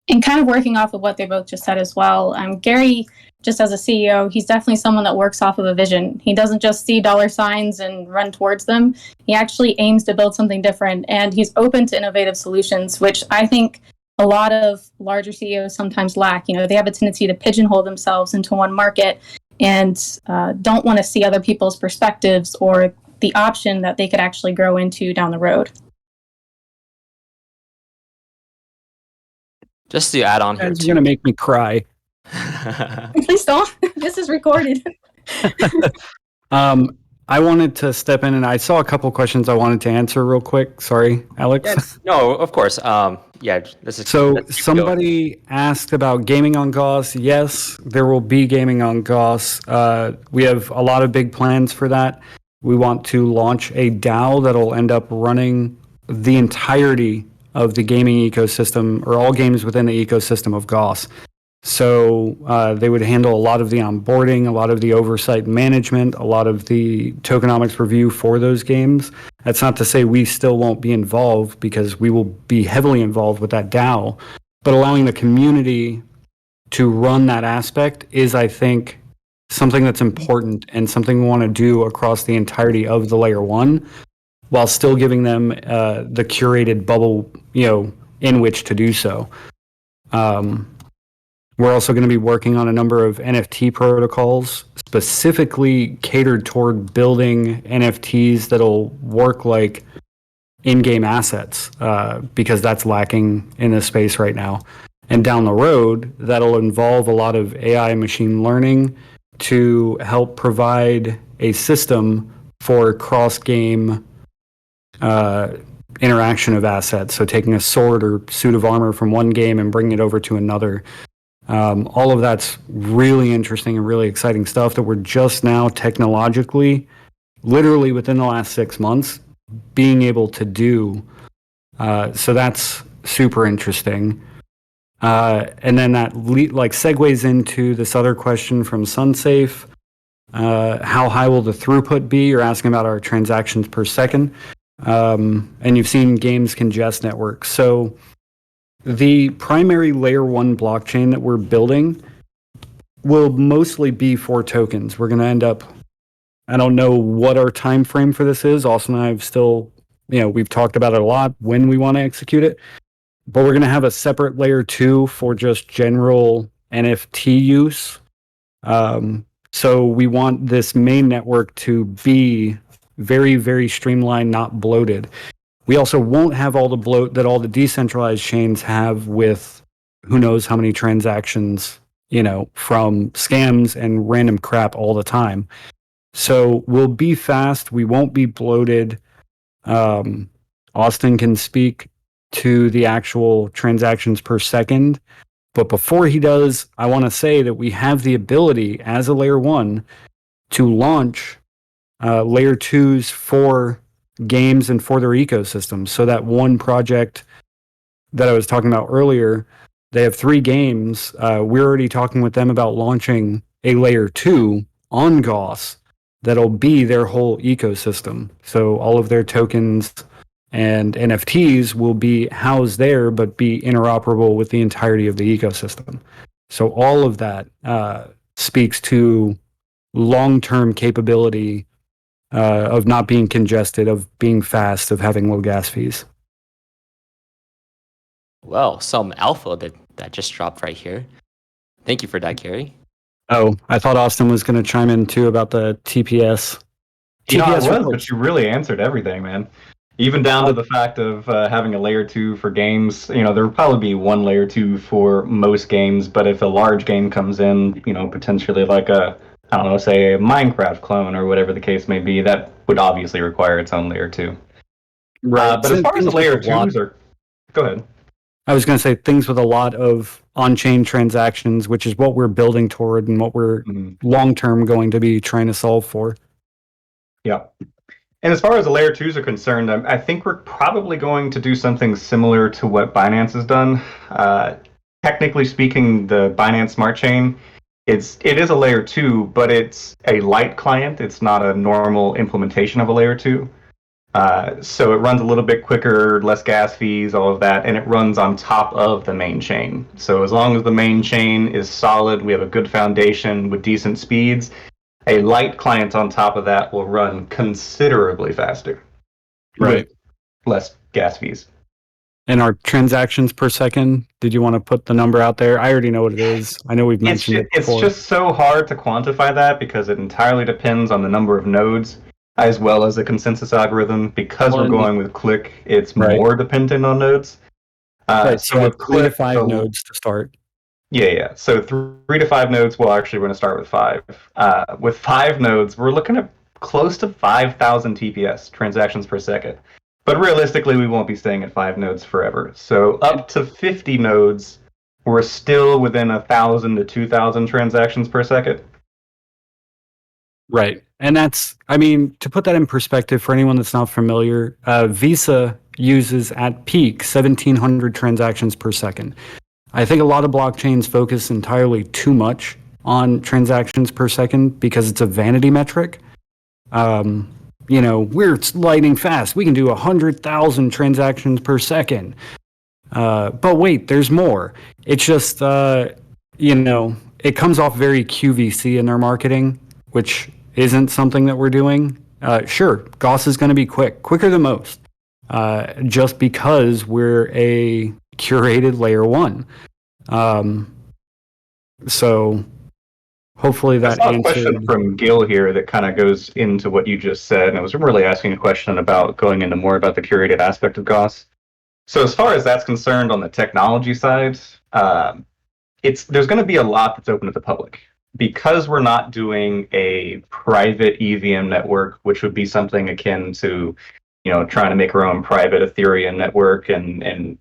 And kind of working off of what they both just said as well, Gary, just as a CEO, he's definitely someone that works off of a vision. He doesn't just see dollar signs and run towards them. He actually aims to build something different, and he's open to innovative solutions, which I think a lot of larger CEOs sometimes lack. They have a tendency to pigeonhole themselves into one market and don't want to see other people's perspectives or the option that they could actually grow into down the road. Just to add on here, You're going to make me cry. Please don't. This is recorded. I wanted to step in, and I saw a couple questions I wanted to answer real quick. Sorry, Alex. Yes. No, of course. This is so somebody asked about gaming on Gauss. Yes, there will be gaming on Gauss. We have a lot of big plans for that. We want to launch a DAO that'll end up running the entirety of the gaming ecosystem, or all games within the ecosystem of Gauss. So they would handle a lot of the onboarding, a lot of the oversight and management, a lot of the tokenomics review for those games. That's not to say we still won't be involved, because we will be heavily involved with that DAO. But allowing the community to run that aspect is, I think, something that's important and something we want to do across the entirety of the Layer 1, while still giving them the curated bubble, in which to do so. We're also going to be working on a number of NFT protocols, specifically catered toward building NFTs that'll work like in-game assets, because that's lacking in this space right now. And down the road, that'll involve a lot of AI machine learning to help provide a system for cross-game interaction of assets. So taking a sword or suit of armor from one game and bringing it over to another. All of that's really interesting and really exciting stuff that we're just now technologically, literally within the last 6 months, being able to do. So that's super interesting. And then that segues into this other question from Sunsafe. How high will the throughput be? You're asking about our transactions per second. And you've seen games congest networks. So the primary Layer 1 blockchain that we're building will mostly be for tokens. We're going to end up, I don't know what our time frame for this is. Austin and I have still, we've talked about it a lot when we want to execute it. But we're going to have a separate Layer 2 for just general NFT use. So we want this main network to be very, very streamlined, not bloated. We also won't have all the bloat that all the decentralized chains have with who knows how many transactions, from scams and random crap all the time. So we'll be fast. We won't be bloated. Austin can speak to the actual transactions per second. But before he does, I want to say that we have the ability as a Layer 1 to launch Layer 2s for games and for their ecosystem. So that one project that I was talking about earlier, they have 3 games. We're already talking with them about launching a Layer 2 on Gauss that'll be their whole ecosystem. So all of their tokens and NFTs will be housed there, but be interoperable with the entirety of the ecosystem. So all of that speaks to long-term capability of not being congested, of being fast, of having low gas fees. Well, some alpha that just dropped right here. Thank you for that, Gary. Oh, I thought Austin was going to chime in too about the TPS. But you really answered everything, man. Even down to the fact of having a Layer 2 for games. There will probably be one Layer 2 for most games, but if a large game comes in, potentially like say a Minecraft clone or whatever the case may be, that would obviously require its own Layer 2. Right. But as far as the Layer 2s are... Go ahead. I was going to say things with a lot of on-chain transactions, which is what we're building toward and what we're long-term going to be trying to solve for. Yeah. And as far as the layer twos are concerned, I think we're probably going to do something similar to what Binance has done. Technically speaking, the Binance Smart Chain, it is a layer two, but it's a light client. It's not a normal implementation of a layer two. So it runs a little bit quicker, less gas fees, all of that, and it runs on top of the main chain. So as long as the main chain is solid, we have a good foundation with decent speeds, a light client on top of that will run considerably faster. Right. With less gas fees. And our transactions per second, did you want to put the number out there? I already know what it is. I know we've mentioned it before. It's just so hard to quantify that because it entirely depends on the number of nodes as well as the consensus algorithm. Because we're going with Click, it's more dependent on nodes. Right, so with 3 to 5 nodes to start. Yeah. So 3 to 5 nodes, well, actually, we're going to start with 5. With 5 nodes, we're looking at close to 5,000 TPS, transactions per second. But realistically, we won't be staying at 5 nodes forever. So up to 50 nodes, we're still within 1,000 to 2,000 transactions per second. Right. And that's, I mean, to put that in perspective for anyone that's not familiar, Visa uses at peak 1,700 transactions per second. I think a lot of blockchains focus entirely too much on transactions per second because it's a vanity metric. We're lightning fast. We can do 100,000 transactions per second. But wait, there's more. It's just, it comes off very QVC in their marketing, which isn't something that we're doing. Sure, Gauss is going to be quicker than most, just because we're a curated layer 1. So hopefully that answered. I saw a question from Gil here that kind of goes into what you just said, and I was really asking a question about going into more about the curated aspect of Gauss. So as far as that's concerned on the technology side, there's going to be a lot that's open to the public. Because we're not doing a private EVM network, which would be something akin to, trying to make our own private Ethereum network and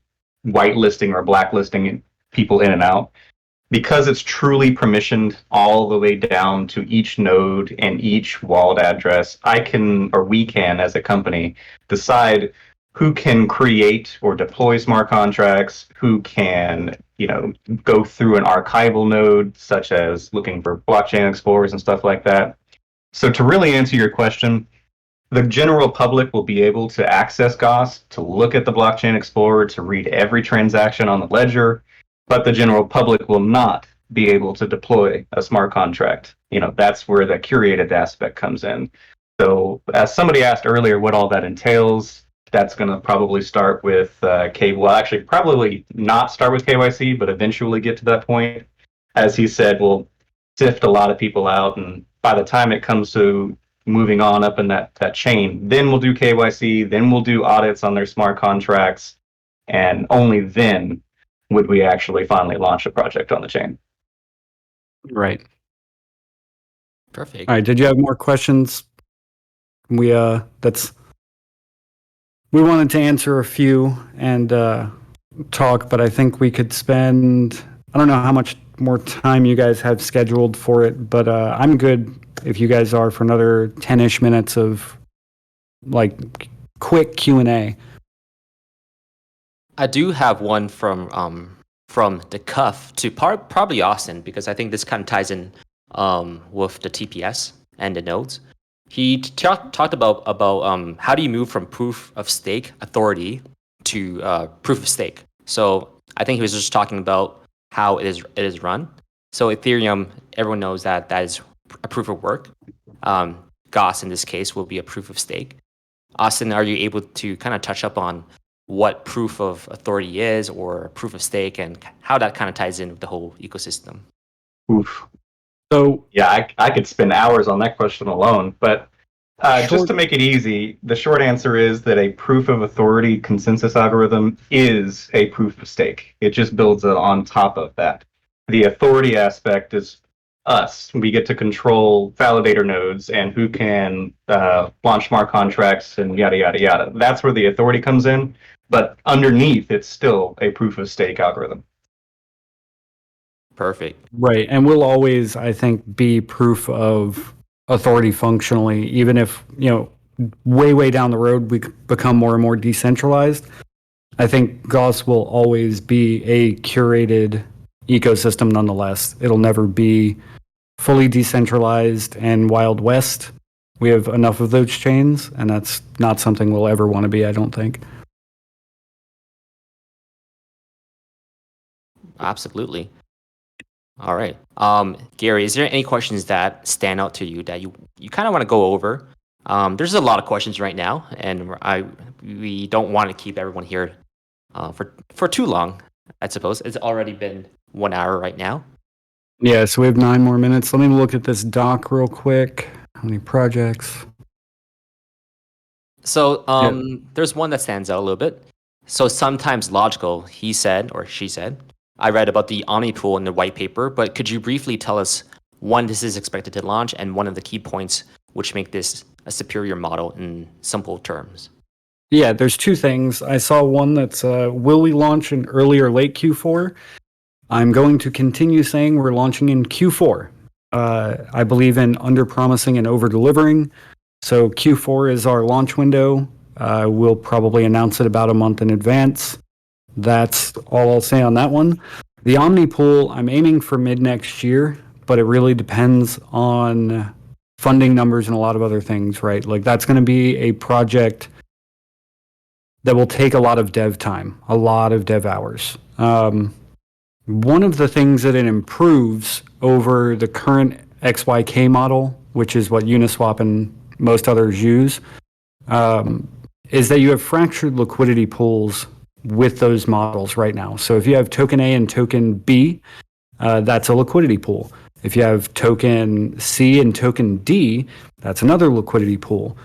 whitelisting or blacklisting people in and out. Because it's truly permissioned all the way down to each node and each wallet address, we can, as a company, decide who can create or deploy smart contracts, who can, go through an archival node, such as looking for blockchain explorers and stuff like that. So to really answer your question, the general public will be able to access Gauss, to look at the blockchain explorer, to read every transaction on the ledger, but the general public will not be able to deploy a smart contract. That's where the curated aspect comes in. So as somebody asked earlier what all that entails, that's going to probably start with probably not start with KYC, but eventually get to that point. As he said, we'll sift a lot of people out, and by the time it comes to moving on up in that chain, then we'll do KYC, then we'll do audits on their smart contracts, and only then would we actually finally launch a project on the chain. Right. Perfect. All right. Did you have more questions? We wanted to answer a few and talk, but I think we could spend, I don't know how much more time you guys have scheduled for it, but I'm good if you guys are for another 10-ish minutes of quick Q&A. I do have one from the cuff to probably Austin, because I think this kind of ties in with the TPS and the nodes. He talked about how do you move from proof of stake authority to proof of stake. So I think he was just talking about how it is run. So Ethereum, everyone knows that is a proof of work. Gauss in this case will be a proof of stake. Austin, are you able to kind of touch up on what proof of authority is or proof of stake and how that kind of ties in with the whole ecosystem? Oof. So yeah, I could spend hours on that question alone, but just to make it easy, the short answer is that a proof of authority consensus algorithm is a proof of stake. It just builds on top of that. The authority aspect is us. We get to control validator nodes and who can launch smart contracts and yada, yada, yada. That's where the authority comes in. But underneath, it's still a proof of stake algorithm. Perfect. Right. And we'll always, I think, be proof of authority functionally, even if, way down the road we become more and more decentralized. I think Gauss will always be a curated ecosystem nonetheless. It'll never be fully decentralized and Wild West. We have enough of those chains, and that's not something we'll ever want to be, I don't think. Absolutely. All right. Gary, is there any questions that stand out to you that you kind of want to go over? There's a lot of questions right now, and we don't want to keep everyone here for too long, I suppose. It's already been 1 hour right now. Yeah, so we have 9 more minutes. Let me look at this doc real quick. How many projects? So there's one that stands out a little bit. So sometimes logical, he said, or she said. I read about the Omni pool in the white paper, but could you briefly tell us when this is expected to launch and one of the key points which make this a superior model in simple terms? Yeah, there's 2 things. I saw one that's will we launch in early or late Q4? I'm going to continue saying we're launching in Q4. I believe in under-promising and over-delivering. So Q4 is our launch window. We'll probably announce it about a month in advance. That's all I'll say on that one. The Omni pool, I'm aiming for mid-next year, but it really depends on funding numbers and a lot of other things, right? Like that's going to be a project that will take a lot of dev time, a lot of dev hours. One of the things that it improves over the current XYK model, which is what Uniswap and most others use, is that you have fractured liquidity pools with those models right now. So if you have token A and token B, that's a liquidity pool. If you have token C and token D, that's another liquidity pool.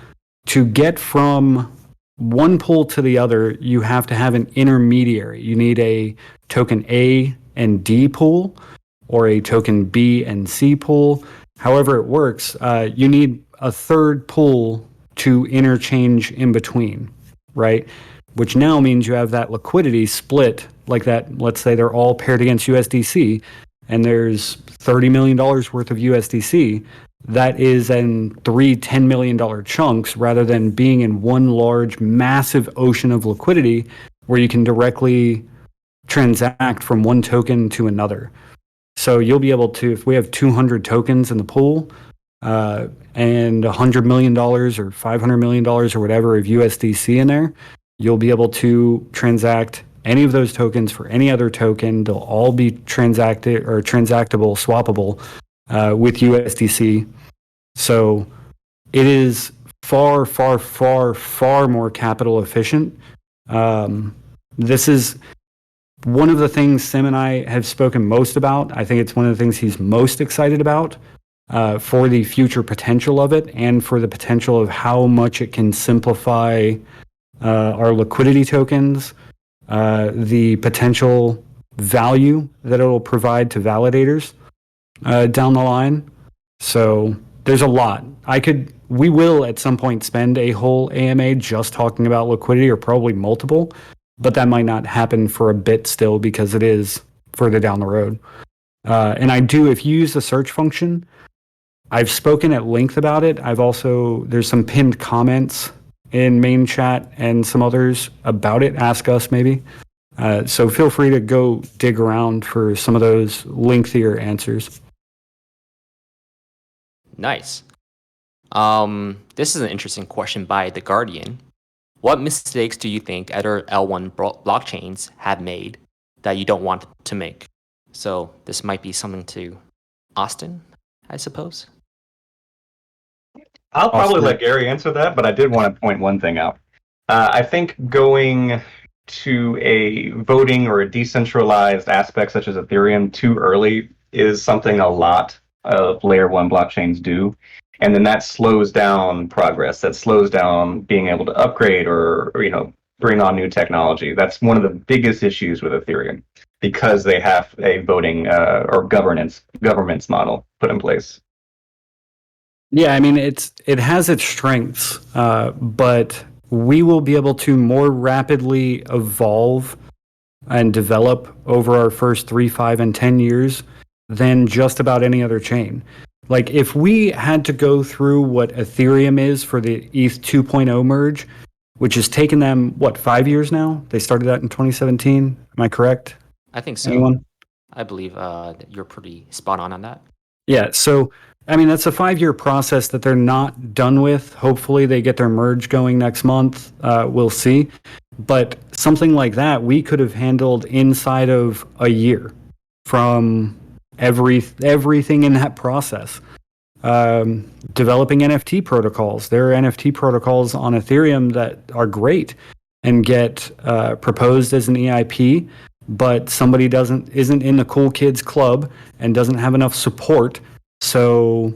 To get from one pool to the other, you have to have an intermediary. You need a token A and D pool or a token B and C pool. However it works, you need a third pool to interchange in between, right? Which now means you have that liquidity split like that. Let's say they're all paired against USDC and there's $30 million worth of USDC. That is in 3 $10 million chunks rather than being in one large, massive ocean of liquidity where you can directly transact from one token to another. So you'll be able to, if we have 200 tokens in the pool and $100 million or $500 million or whatever of USDC in there, you'll be able to transact any of those tokens for any other token. They'll all be transacted or transactable, swappable with USDC. So it is far, far, far, far more capital efficient. This is one of the things Sim and I have spoken most about. I think it's one of the things he's most excited about for the future potential of it and for the potential of how much it can simplify our liquidity tokens, the potential value that it will provide to validators down the line. So there's a lot. We will at some point spend a whole AMA just talking about liquidity or probably multiple, but that might not happen for a bit still because it is further down the road. And if you use the search function, I've spoken at length about it. There's some pinned comments in main chat and some others about it. Ask us maybe. So feel free to go dig around for some of those lengthier answers. Nice. This is an interesting question by The Guardian. What mistakes do you think other L1 blockchains have made that you don't want to make? So this might be something to Austin, I suppose. I'll probably let Gary answer that, but I did want to point one thing out. I think going to a voting or a decentralized aspect such as Ethereum too early is something a lot of layer 1 blockchains do. And then that slows down progress. That slows down being able to upgrade or bring on new technology. That's one of the biggest issues with Ethereum. because they have a voting or governance model put in place. Yeah, I mean it has its strengths, but we will be able to more rapidly evolve and develop over our first 3, 5, and 10 years than just about any other chain. Like if we had to go through what Ethereum is for the ETH 2.0 merge, which has taken them, what, 5 years now? They started that in 2017. Am I correct? I think so. Anyone? I believe you're pretty spot on that. Yeah, so I mean that's a 5-year process that they're not done with. Hopefully they get their merge going next month. We'll see. But something like that we could have handled inside of a year from everything in that process. Developing NFT protocols. There are NFT protocols on Ethereum that are great and get proposed as an EIP, but somebody isn't in the cool kids club and doesn't have enough support, so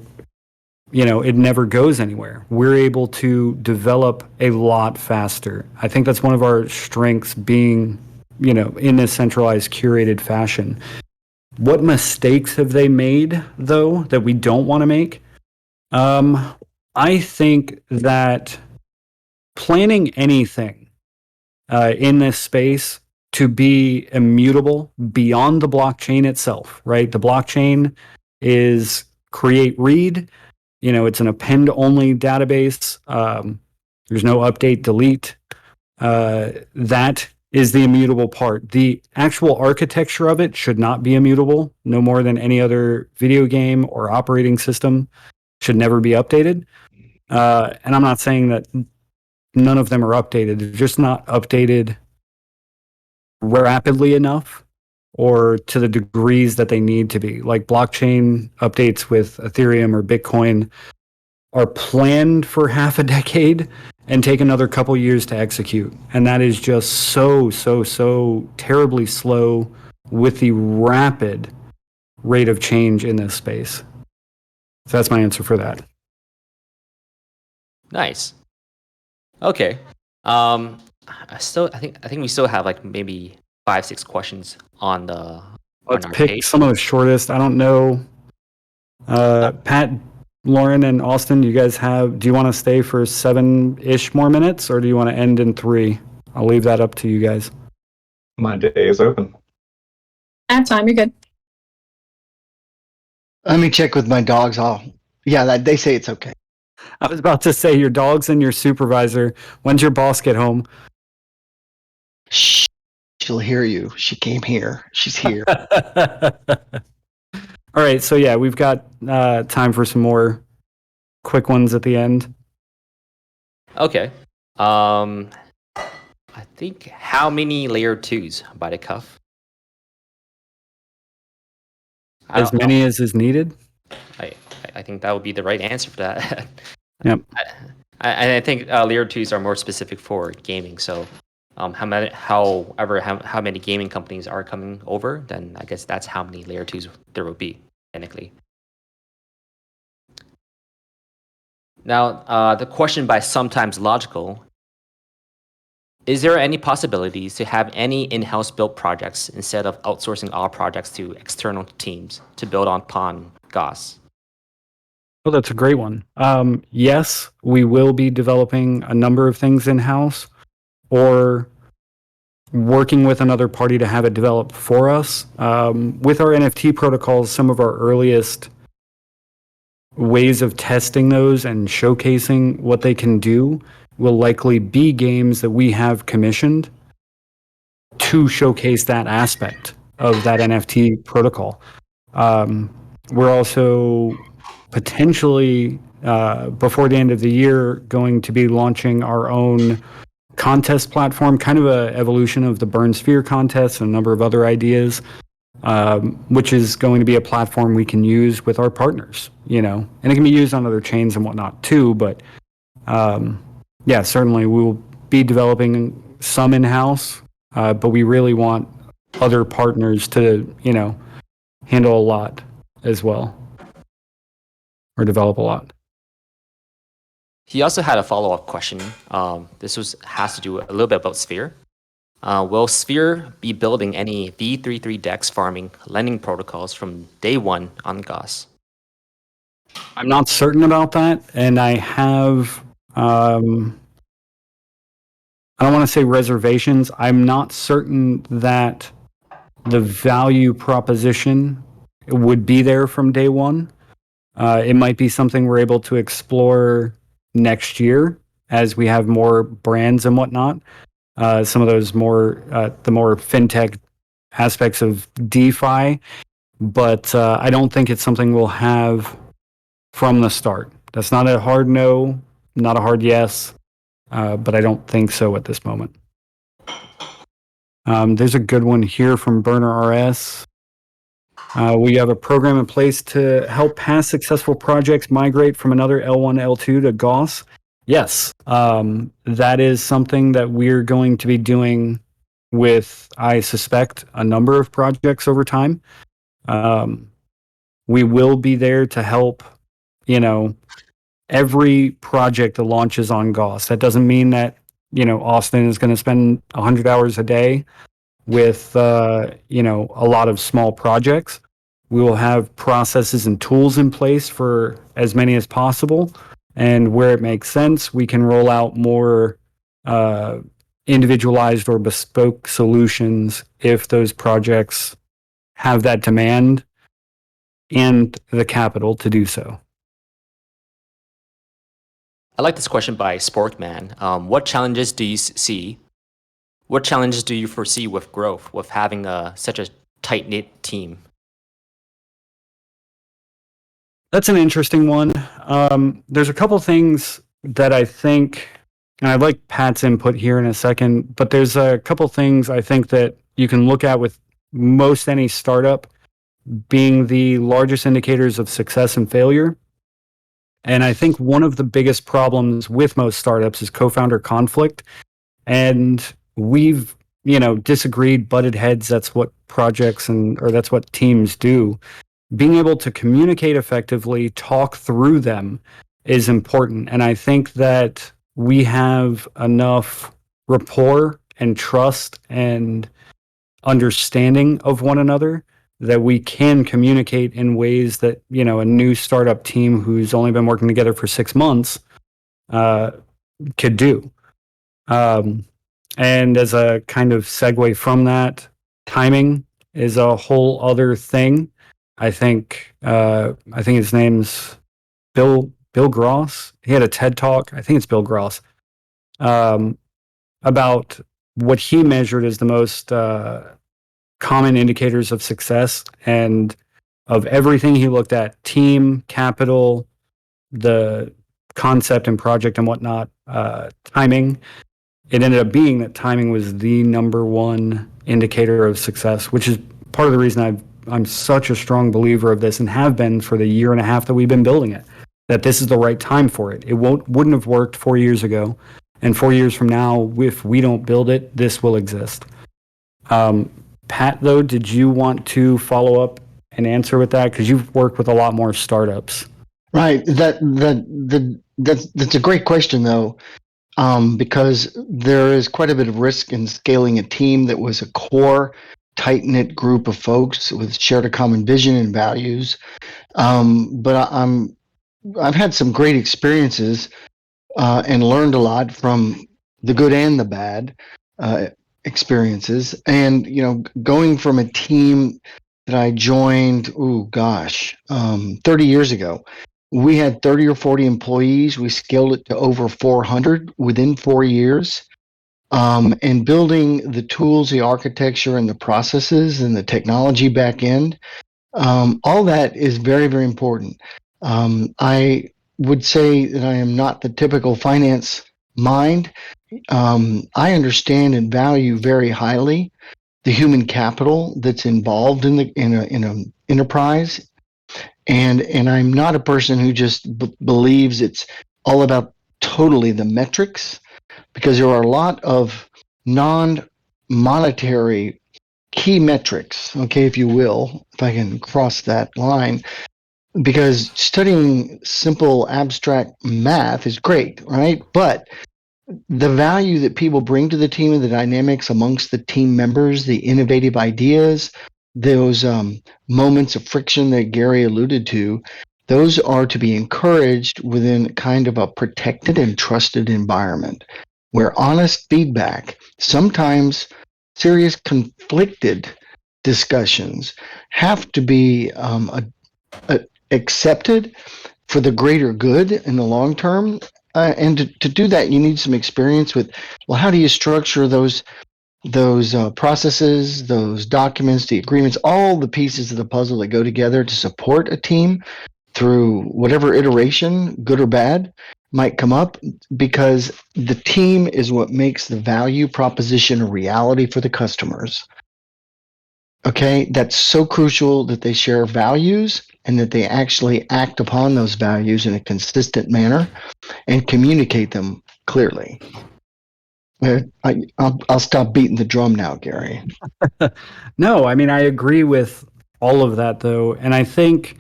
it never goes anywhere. We're able to develop a lot faster. I think that's one of our strengths, being in a centralized, curated fashion. What mistakes have they made, though, that we don't want to make? I think that planning anything in this space to be immutable beyond the blockchain itself, right? The blockchain is create read. It's an append-only database. There's no update, delete. That is the immutable part. The actual architecture of it should not be immutable, no more than any other video game or operating system. Should never be updated. And I'm not saying that none of them are updated. They're just not updated rapidly enough or to the degrees that they need to be. Like blockchain updates with Ethereum or Bitcoin are planned for half a decade and take another couple years to execute. And that is just so terribly slow with the rapid rate of change in this space. So that's my answer for that. Nice. Okay. I think we still have like maybe 5, 6 questions on Let's our pick page. some of the shortest. I don't know. Pat, Lauren, and Austin, do you want to stay for 7-ish more minutes, or do you want to end in 3? I'll leave that up to you guys. My day is open. I have time. You're good. Let me check with my dogs. They say it's okay. I was about to say your dogs and your supervisor. When's your boss get home? Shh. She'll hear you. She came here. She's here. All right, so yeah, we've got time for some more quick ones at the end. Okay. I think how many layer 2s by the cuff? As many as is needed? I think that would be the right answer for that. Yep. I think layer 2s are more specific for gaming. So, how many gaming companies are coming over, then I guess that's how many layer 2s there will be technically. Now, the question by Sometimes Logical: is there any possibilities to have any in-house built projects instead of outsourcing all projects to external teams to build upon Gauss? Oh, that's a great one. Yes, we will be developing a number of things in-house or working with another party to have it developed for us. With our NFT protocols, some of our earliest ways of testing those and showcasing what they can do will likely be games that we have commissioned to showcase that aspect of that NFT protocol. We're also potentially, before the end of the year, going to be launching our own contest platform, kind of an evolution of the Burn Sphere contest and a number of other ideas, which is going to be a platform we can use with our partners, and it can be used on other chains and whatnot too. But yeah, certainly we will be developing some in-house, but we really want other partners to, handle a lot as well, or develop a lot. He also had a follow-up question. This has to do a little bit about Sphere. Will Sphere be building any V33 DEX farming lending protocols from day one on Gauss? I'm not certain about that, and I have I don't want to say reservations. I'm not certain that the value proposition would be there from day one. It might be something we're able to explore next year as we have more brands and whatnot. Some of those the more fintech aspects of DeFi, but I don't think it's something we'll have from the start. That's not a hard no, not a hard yes, but I don't think so at this moment. There's a good one here from Burner RS. We have a program in place to help past successful projects migrate from another L1, L2 to Gauss. Yes, that is something that we're going to be doing with, I suspect, a number of projects over time. We will be there to help, every project that launches on Gauss. That doesn't mean that, Austin is going to spend 100 hours a day with, a lot of small projects. We will have processes and tools in place for as many as possible. And where it makes sense, we can roll out more individualized or bespoke solutions if those projects have that demand and the capital to do so. I like this question by Sporkman. What challenges do you see? What challenges do you foresee with growth, with having such a tight-knit team? That's an interesting one. There's a couple things that I think, and I'd like Pat's input here in a second, but there's a couple things I think that you can look at with most any startup being the largest indicators of success and failure. And I think one of the biggest problems with most startups is co-founder conflict. And we've, disagreed, butted heads. That's what projects or that's what teams do. Being able to communicate effectively, talk through them is important. And I think that we have enough rapport and trust and understanding of one another that we can communicate in ways that, a new startup team who's only been working together for 6 months could do. And as a kind of segue from that, timing is a whole other thing. I think his name's Bill Gross. He had a TED talk. I think it's Bill Gross about what he measured as the most common indicators of success, and of everything he looked at: team, capital, the concept and project and whatnot, timing. It ended up being that timing was the number one indicator of success, which is part of the reason I'm such a strong believer of this and have been for the year and a half that we've been building it, that this is the right time for it. It wouldn't have worked 4 years ago. And 4 years from now, if we don't build it, this will exist. Pat, though, did you want to follow up and answer with that? Because you've worked with a lot more startups. Right. That's a great question, though, because there is quite a bit of risk in scaling a team that was a core, tight-knit group of folks with shared a common vision and values. But I've had some great experiences and learned a lot from the good and the bad experiences. And, going from a team that I joined, 30 years ago, we had 30 or 40 employees. We scaled it to over 400 within 4 years. And building the tools, the architecture, and the processes and the technology back end, all that is very, very important. I would say that I am not the typical finance mind. I understand and value very highly the human capital that's involved in an enterprise, and I'm not a person who just believes it's all about totally the metrics, because there are a lot of non-monetary key metrics, okay, if you will, if I can cross that line, because studying simple abstract math is great, right? But the value that people bring to the team and the dynamics amongst the team members, the innovative ideas, those moments of friction that Gary alluded to, those are to be encouraged within kind of a protected and trusted environment where honest feedback, sometimes serious conflicted discussions, have to be accepted for the greater good in the long term. And to do that, you need some experience with, well, how do you structure those processes, those documents, the agreements, all the pieces of the puzzle that go together to support a team through whatever iteration, good or bad, might come up, because the team is what makes the value proposition a reality for the customers. Okay, that's so crucial that they share values and that they actually act upon those values in a consistent manner and communicate them clearly. I'll stop beating the drum now, Gary. No, I mean, I agree with all of that, though. And I think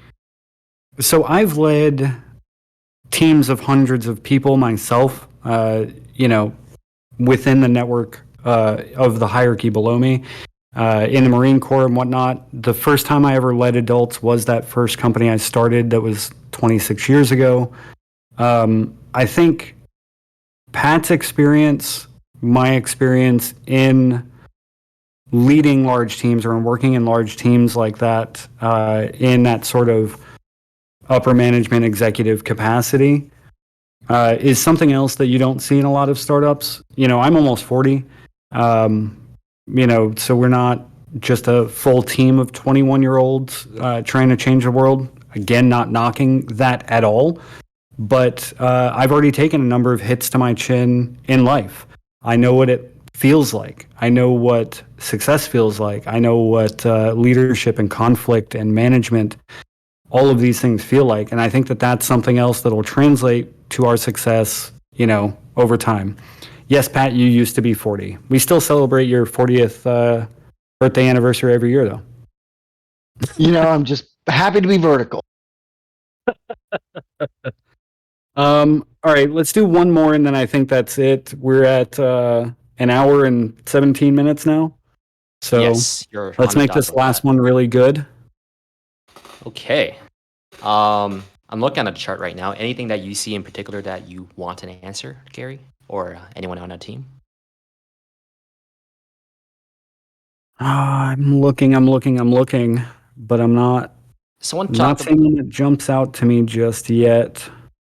so. I've led teams of hundreds of people myself, within the network of the hierarchy below me. In the Marine Corps and whatnot. The first time I ever led adults was that first company I started that was 26 years ago. I think Pat's experience, my experience in leading large teams or in working in large teams like that, in that sort of upper management executive capacity, is something else that you don't see in a lot of startups. I'm almost 40. So we're not just a full team of 21-year-olds trying to change the world. Again, not knocking that at all. But I've already taken a number of hits to my chin in life. I know what it feels like. I know what success feels like. I know what leadership and conflict and management, all of these things feel like. And I think that that's something else that will translate to our success, over time. Yes, Pat, you used to be 40. We still celebrate your 40th birthday anniversary every year, though. I'm just happy to be vertical. All right, let's do one more, and then I think that's it. We're at an hour and 17 minutes now. So yes, you're let's on the make dot this with last that. one really good. Okay. I'm looking at the chart right now. Anything that you see in particular that you want an answer, Gary, or anyone on our team? I'm looking, but I'm not Someone not talked about. seeing that jumps out to me just yet.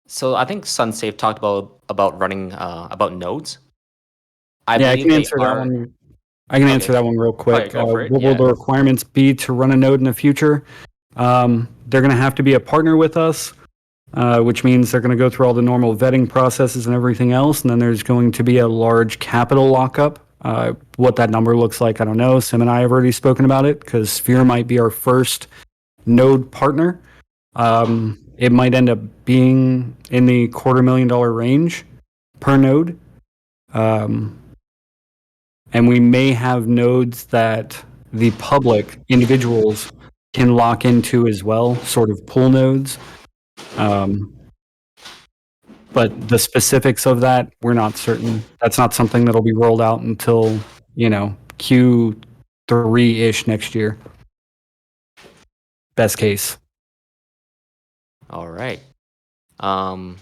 So I think SunSafe talked about running about nodes. I Yeah, I believe can they answer that are. one. I can answer Okay. that one real Okay, quick. go for it. What will Yeah. the requirements be to run a node in the future? They're going to have to be a partner with us, which means they're going to go through all the normal vetting processes and everything else. And then there's going to be a large capital lockup. What that number looks like, I don't know. Sim and I have already spoken about it because Sphere might be our first node partner. It might end up being in the $250,000 range per node. And we may have nodes that the public individuals can lock into as well, sort of pool nodes. But the specifics of that, we're not certain. That's not something that'll be rolled out until, Q3-ish next year. Best case. All right. And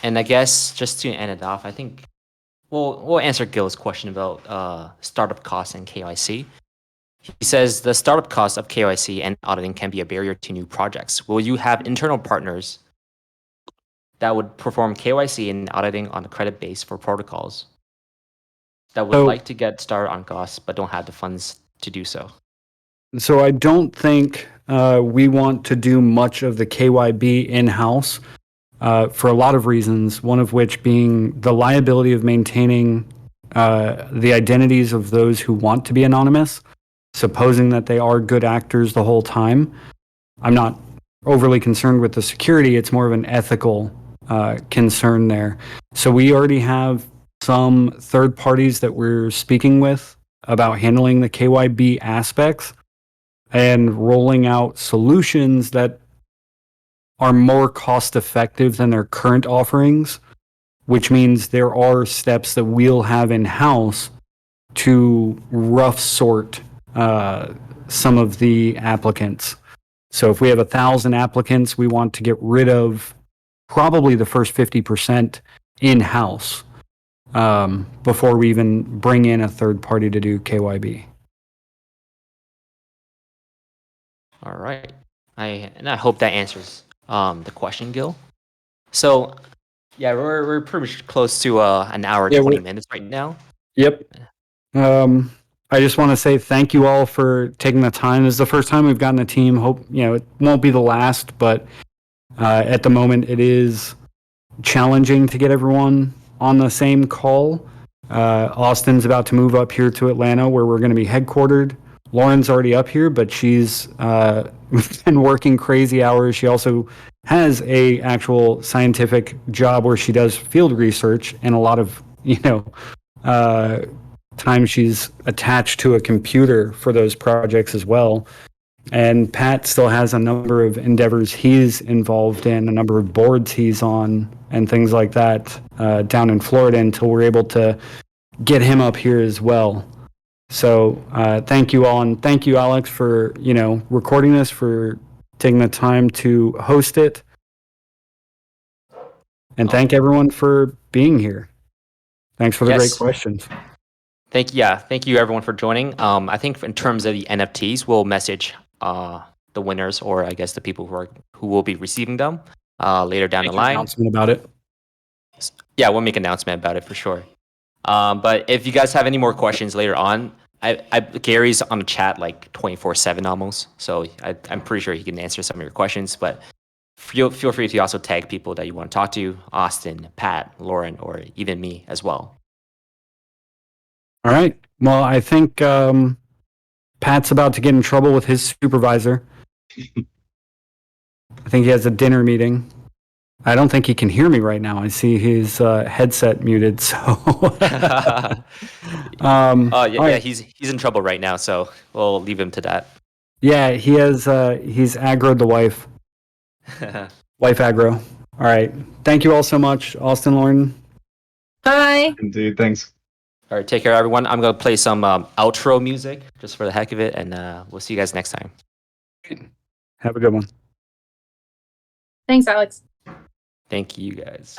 I guess just to end it off, I think we'll answer Gil's question about startup costs and KYC. He says the startup cost of KYC and auditing can be a barrier to new projects. Will you have internal partners that would perform KYC and auditing on a credit base for protocols that would like to get started on Gauss but don't have the funds to do so? So I don't think we want to do much of the KYB in-house for a lot of reasons, one of which being the liability of maintaining the identities of those who want to be anonymous, supposing that they are good actors the whole time. I'm not overly concerned with the security. It's more of an ethical concern there. So we already have some third parties that we're speaking with about handling the KYB aspects and rolling out solutions that are more cost effective than their current offerings which means there are steps that we'll have in-house to rough sort some of the applicants. So if we have 1,000 applicants, we want to get rid of probably the first 50% in-house before we even bring in a third party to do KYB. All right. I hope that answers the question, Gil. So, yeah, we're pretty much close to an hour, Yeah, 20 minutes right now. Yep. I just want to say thank you all for taking the time. This is the first time we've gotten a team. Hope, it won't be the last, but at the moment it is challenging to get everyone on the same call. Austin's about to move up here to Atlanta where we're going to be headquartered. Lauren's already up here, but she's been working crazy hours. She also has a actual scientific job where she does field research, and a lot of, time she's attached to a computer for those projects as well. And Pat still has a number of endeavors he's involved in, a number of boards he's on, and things like that down in Florida until we're able to get him up here as well. So thank you all, and thank you, Alex, for recording this, for taking the time to host it, and thank everyone for being here. Thanks for the great questions. Thank you everyone for joining. I think in terms of the NFTs, we'll message the winners, or I guess the people who will be receiving them later down the line. Announcement about it. Yeah, we'll make an announcement about it for sure. But if you guys have any more questions later on, Gary's on the chat like 24/7 almost, so I'm pretty sure he can answer some of your questions. But feel free to also tag people that you want to talk to: Austin, Pat, Lauren, or even me as well. All right. Well, I think Pat's about to get in trouble with his supervisor. I think he has a dinner meeting. I don't think he can hear me right now. I see his headset muted. So, he's in trouble right now. So we'll leave him to that. Yeah, he has. He's aggroed the wife. Wife aggro. All right. Thank you all so much, Austin, Lauren. Bye. Indeed. Thanks. All right. Take care, everyone. I'm gonna play some outro music just for the heck of it, and we'll see you guys next time. Have a good one. Thanks, Alex. Thank you, guys.